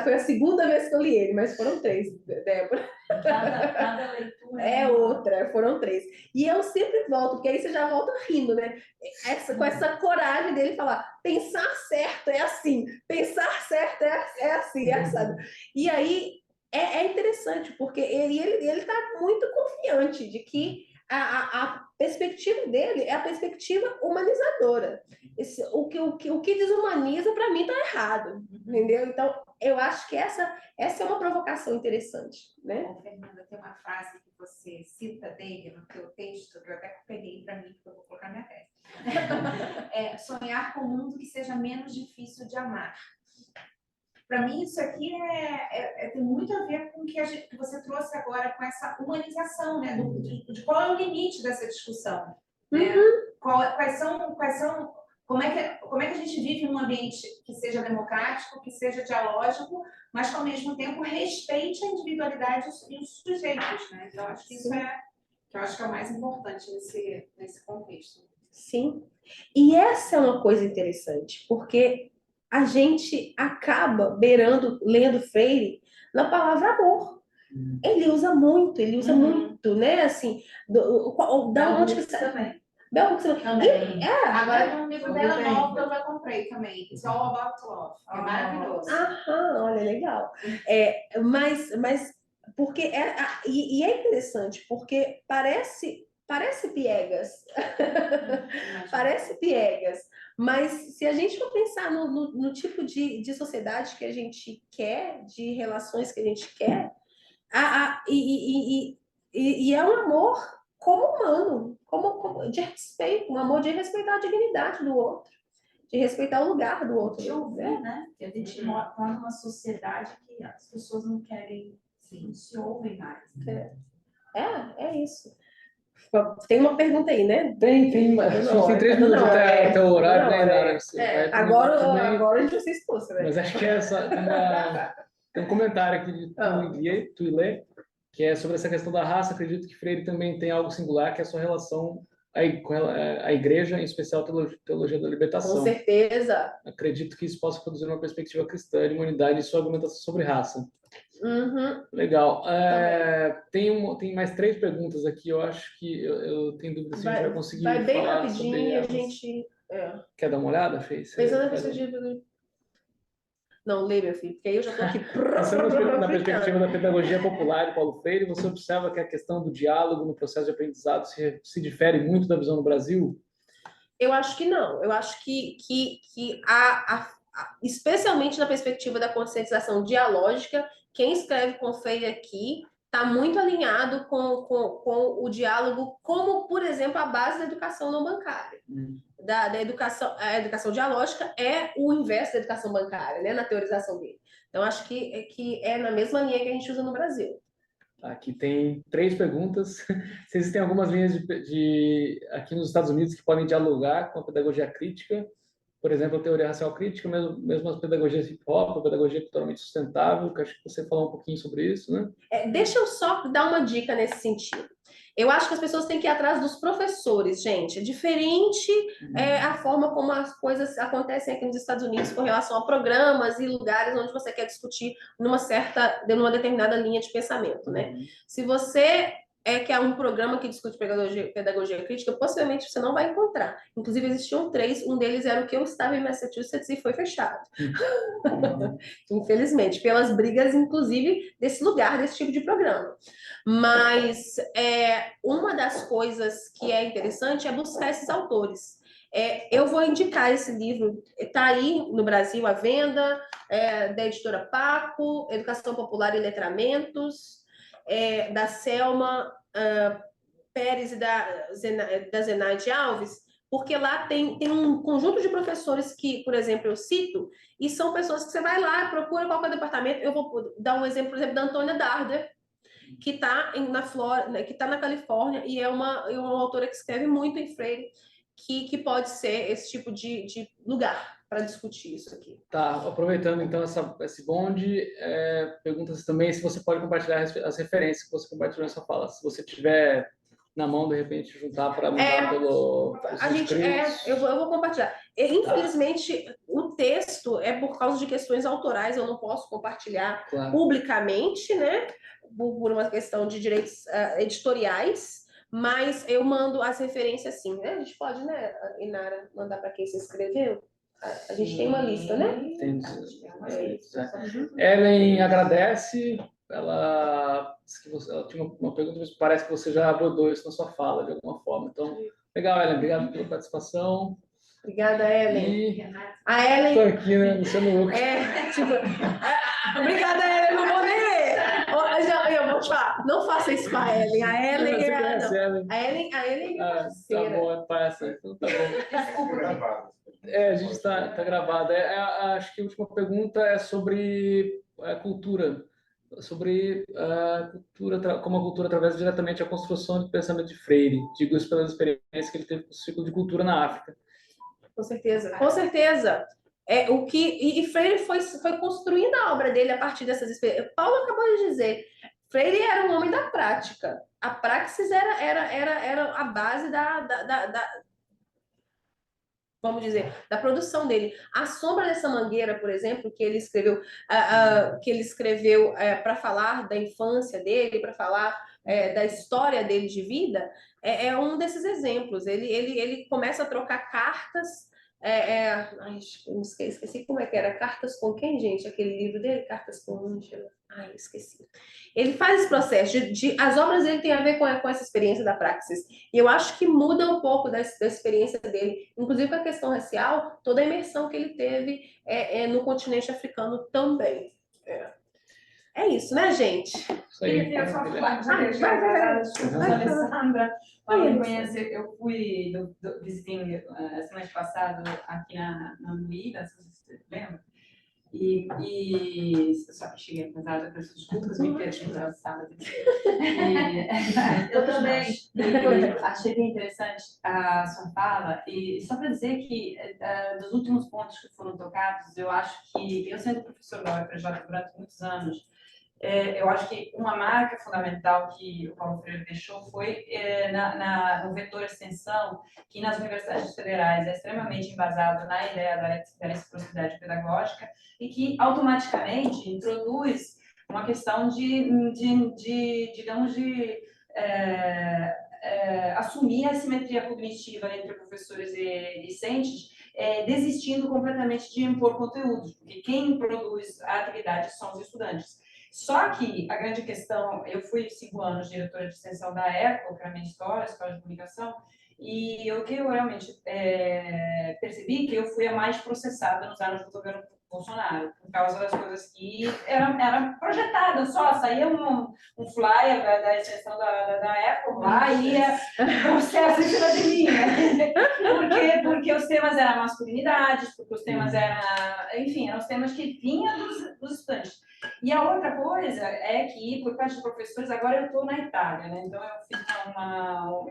Foi a segunda vez que eu li ele, mas foram 3, Débora. Cada leitura Foram 3. E eu sempre volto, porque aí você já volta rindo, né? Com essa coragem dele falar, pensar certo é assim, pensar certo é assim, é assado. E aí é interessante, porque ele está muito confiante de que a perspectiva dele é a perspectiva humanizadora. O que desumaniza, para mim, está errado, entendeu? Então, eu acho que essa é uma provocação interessante, né? Bom, Fernanda, tem uma frase que você cita dele no teu texto, que eu até peguei para mim, que eu vou colocar na testa. Sonhar com um mundo que seja menos difícil de amar. Para mim, isso aqui tem muito a ver com o que você trouxe agora, com essa humanização, né? De qual é o limite dessa discussão. Né? Como é que a gente vive num ambiente que seja democrático, que seja dialógico, mas que, ao mesmo tempo, respeite a individualidade e os sujeitos, né? Então, acho que isso que eu acho que é o mais importante nesse contexto. Sim. E essa é uma coisa interessante, porque a gente acaba lendo Freire na palavra amor. Ele usa muito, né? Assim, da onde que você também. Também. Agora tem um livro dela novo que eu já comprei também. It's All About Love. É maravilhoso. Olha, legal. Mas porque é interessante, porque parece piegas. Parece piegas. Mas se a gente for pensar no tipo de sociedade que a gente quer, de relações que a gente quer, e é um amor como humano, como de respeito, um amor de respeitar a dignidade do outro, de respeitar o lugar do outro. De ouvir, né? Porque a gente mora numa sociedade que as pessoas não querem, não se ouvem mais. É isso. Tem uma pergunta aí, né? Tem 3 minutos até o horário, né, Nara? Agora a gente vai ser expulso, né? Mas acho que tem um comentário aqui de Tuilé, que é sobre essa questão da raça. Acredito que Freire também tem algo singular, que é a sua relação com a igreja, em especial a teologia da libertação. Com certeza. Acredito que isso possa produzir uma perspectiva cristã de humanidade e sua argumentação sobre raça. Uhum. Legal. Tem mais 3 perguntas aqui. Eu acho que eu tenho dúvida se a gente vai conseguir vai bem falar rapidinho sobre e a elas. gente... Quer dar uma olhada, Fê? Pensando na perspectiva... Não, lê, meu filho, porque aí eu já estou aqui... Pensando na perspectiva da pedagogia popular de Paulo Freire, você observa que a questão do diálogo no processo de aprendizado se difere muito da visão no Brasil? Eu acho que não. Eu acho que especialmente na perspectiva da conscientização dialógica, quem escreve com Freire aqui está muito alinhado com o diálogo, como, por exemplo, a base da educação não bancária. Da educação, a educação dialógica é o inverso da educação bancária, né, na teorização dele. Então, acho que é na mesma linha que a gente usa no Brasil. Aqui tem 3 perguntas. Se existem algumas linhas aqui nos Estados Unidos que podem dialogar com a pedagogia crítica, por exemplo, a teoria racial crítica, mesmo as pedagogias hip-hop, a pedagogia culturalmente sustentável, que acho que você falou um pouquinho sobre isso, né? Deixa eu só dar uma dica nesse sentido. Eu acho que as pessoas têm que ir atrás dos professores, gente. É diferente a forma como as coisas acontecem aqui nos Estados Unidos com relação a programas e lugares onde você quer discutir numa determinada linha de pensamento, né? Se você quer um programa que discute pedagogia crítica, possivelmente você não vai encontrar. Inclusive, existiam 3, um deles era o que eu estava em Massachusetts e foi fechado. Infelizmente, pelas brigas, inclusive, desse lugar, desse tipo de programa. Mas uma das coisas que é interessante é buscar esses autores. Eu vou indicar esse livro, está aí no Brasil à venda, da editora Paco, Educação Popular e Letramentos, da Selma Pérez e da Zenaide Alves, porque lá tem um conjunto de professores que, por exemplo, eu cito, e são pessoas que você vai lá, procura qual é o departamento. Eu vou dar um exemplo, por exemplo, da Antônia Darder, que está na Flórida, que está na Califórnia, e é uma autora que escreve muito em Freire, que pode ser esse tipo de lugar para discutir isso aqui. Tá, aproveitando então esse bonde, pergunta-se também se você pode compartilhar as referências que você compartilhou nessa fala. Se você tiver na mão, de repente, juntar para mandar pelos inscritos. Eu vou compartilhar. Infelizmente, o texto é por causa de questões autorais, eu não posso compartilhar publicamente, né? Por uma questão de direitos editoriais, mas eu mando as referências sim, né? A gente pode, né, Inara, mandar para quem se inscreveu? A gente tem uma lista, né? Tem. Ellen agradece. Ela tinha uma pergunta, mas parece que você já abordou isso na sua fala, de alguma forma. Então, legal, Ellen. Obrigado pela participação. Obrigada, Ellen. A Ellen... Estou aqui, né? Luciano Huck. Obrigada, Ellen. Não vou nem ler. Eu vou te falar. Não faça isso com a Ellen. A Ellen é minha parceira. Tá bom, é parça. Então tá bom. Desculpa. A gente está gravado. Acho que a última pergunta é sobre a cultura. Sobre a cultura, como a cultura atravessa diretamente a construção do pensamento de Freire. Digo isso pelas experiências que ele teve com o ciclo de cultura na África. Com certeza, com certeza. E Freire foi construindo a obra dele a partir dessas experiências. Paulo acabou de dizer, Freire era um homem da prática. A praxis era a base vamos dizer, da produção dele. A Sombra dessa Mangueira, por exemplo, que ele escreveu para falar da infância dele, para falar da história dele de vida, é um desses exemplos. Ele começa a trocar cartas. Ai, eu esqueci como é que era. Cartas com quem, gente? Aquele livro dele, Cartas com Ângela. Ai, esqueci. Ele faz esse processo as obras dele têm a ver com essa experiência da praxis. E eu acho que muda um pouco da experiência dele, inclusive com a questão racial, toda a imersão que ele teve no continente africano também. É isso, né, gente? Isso aí. Eu só Vai. Alessandra, eu fui do visiting semana passada aqui na Luíra, se você lembra? E eu só cheguei atrasada, peço desculpas, me perdi na sala. Eu também achei bem interessante a sua fala, e só para dizer que dos últimos pontos que foram tocados, eu acho que, eu sendo professor da UFRJ durante muitos anos, eu acho que uma marca fundamental que o Paulo Freire deixou foi no vetor extensão, que nas universidades federais é extremamente embasado na ideia da reciprocidade pedagógica e que automaticamente introduz uma questão digamos, assumir a simetria cognitiva entre professores e discentes, desistindo completamente de impor conteúdos, porque quem produz a atividade são os estudantes. Só que a grande questão, eu fui 5 anos diretora de extensão da ECO, para a minha escola de comunicação, e o que eu realmente percebi que eu fui a mais processada nos anos do governo Bolsonaro, por causa das coisas que eram projetadas só, saía um flyer da extensão da ECO lá e ia processo em cima de mim, né? Porque os temas eram masculinidades, porque os temas eram, enfim, eram os temas que vinham dos estudantes. E a outra coisa é que, por parte dos professores, agora eu estou na Itália, né? Então eu fiz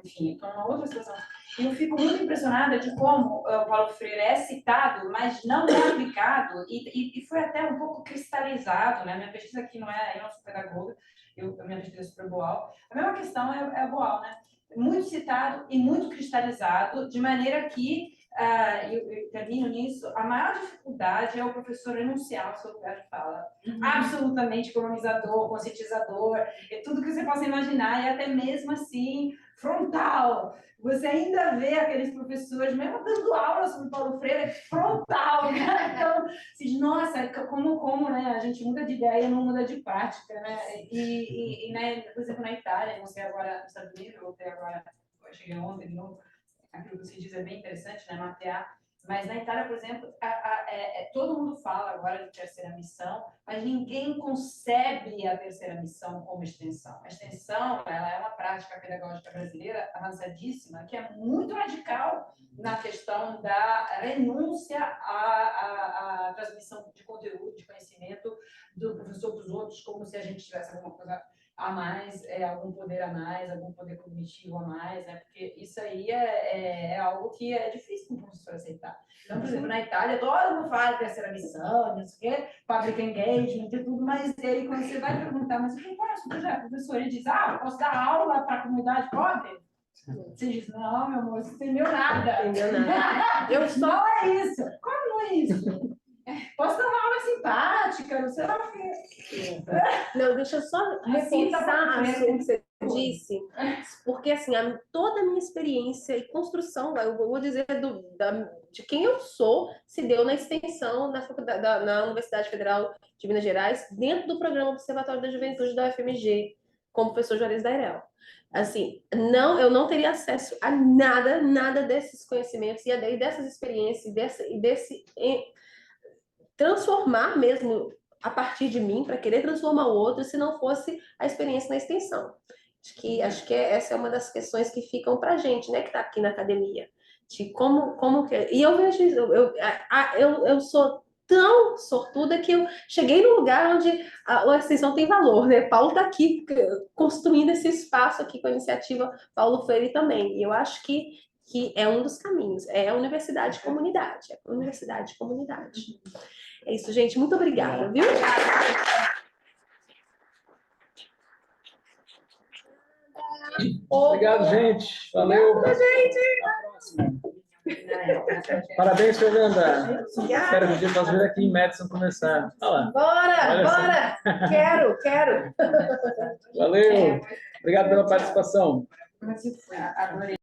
enfim, estou numa outra situação. E eu fico muito impressionada de como o Paulo Freire é citado, mas não é aplicado, e foi até um pouco cristalizado, né? Minha pesquisa aqui não é, eu não sou pedagoga, a minha pesquisa é sobre Boal. A mesma questão é a Boal, né? Muito citado e muito cristalizado, de maneira que, eu termino nisso, a maior dificuldade é o professor enunciar o seu lugar de fala. Absolutamente colonizador, conscientizador, é tudo que você possa imaginar, e até mesmo assim, frontal. Você ainda vê aqueles professores, mesmo dando aula sobre Paulo Freire, frontal, né? Então, você diz, nossa, como né, a gente muda de ideia, não muda de prática, né? Né, por exemplo, na Itália, não sei agora nos Estados Unidos, eu voltei agora, eu cheguei ontem de novo, aquilo que você diz é bem interessante, né, mapear. Mas na Itália, por exemplo, todo mundo fala agora de terceira missão, mas ninguém concebe a terceira missão como extensão. A extensão, ela é uma prática pedagógica brasileira avançadíssima, que é muito radical na questão da renúncia à transmissão de conteúdo, de conhecimento do professor para os outros, como se a gente tivesse alguma coisa a mais, algum poder a mais, algum poder cognitivo a mais, né? Porque isso aí é algo que é difícil para o professor aceitar. Então, por exemplo, na Itália, todo mundo fala de terceira missão, não sei o quê, public engagement e tudo, mas aí quando você vai perguntar, mas qual é o seu projeto? O professor ele diz, eu posso dar aula para a comunidade pobre? Você diz, não, meu amor, você não entendeu nada. Entendeu nada. Eu Não é isso. Como não é isso? Posso dar uma aula simpática, não sei lá o quê. Não, deixa eu só reforçar assim que você disse, porque assim, toda a minha experiência e construção, eu vou dizer de quem eu sou, se deu na extensão na Universidade Federal de Minas Gerais, dentro do programa Observatório da Juventude da UFMG, como professor Juarez Dairel. Assim, eu não teria acesso a nada desses conhecimentos e dessas experiências e desse transformar mesmo a partir de mim, para querer transformar o outro, se não fosse a experiência na extensão. Acho que essa é uma das questões que ficam para a gente, né, que está aqui na academia. De como que... E eu vejo isso, eu sou tão sortuda que eu cheguei num lugar onde a extensão tem valor, né? Paulo está aqui construindo esse espaço aqui com a iniciativa Paulo Freire também. E eu acho que é um dos caminhos, é a universidade de comunidade, é a universidade de comunidade. É isso, gente. Muito obrigada, viu? Obrigado, gente. Valeu. Obrigada, gente. Parabéns, Fernanda. Espero que a gente possa ver aqui em Madison começar. Olha lá. Bora! Quero! Valeu. Obrigado pela participação. Adorei.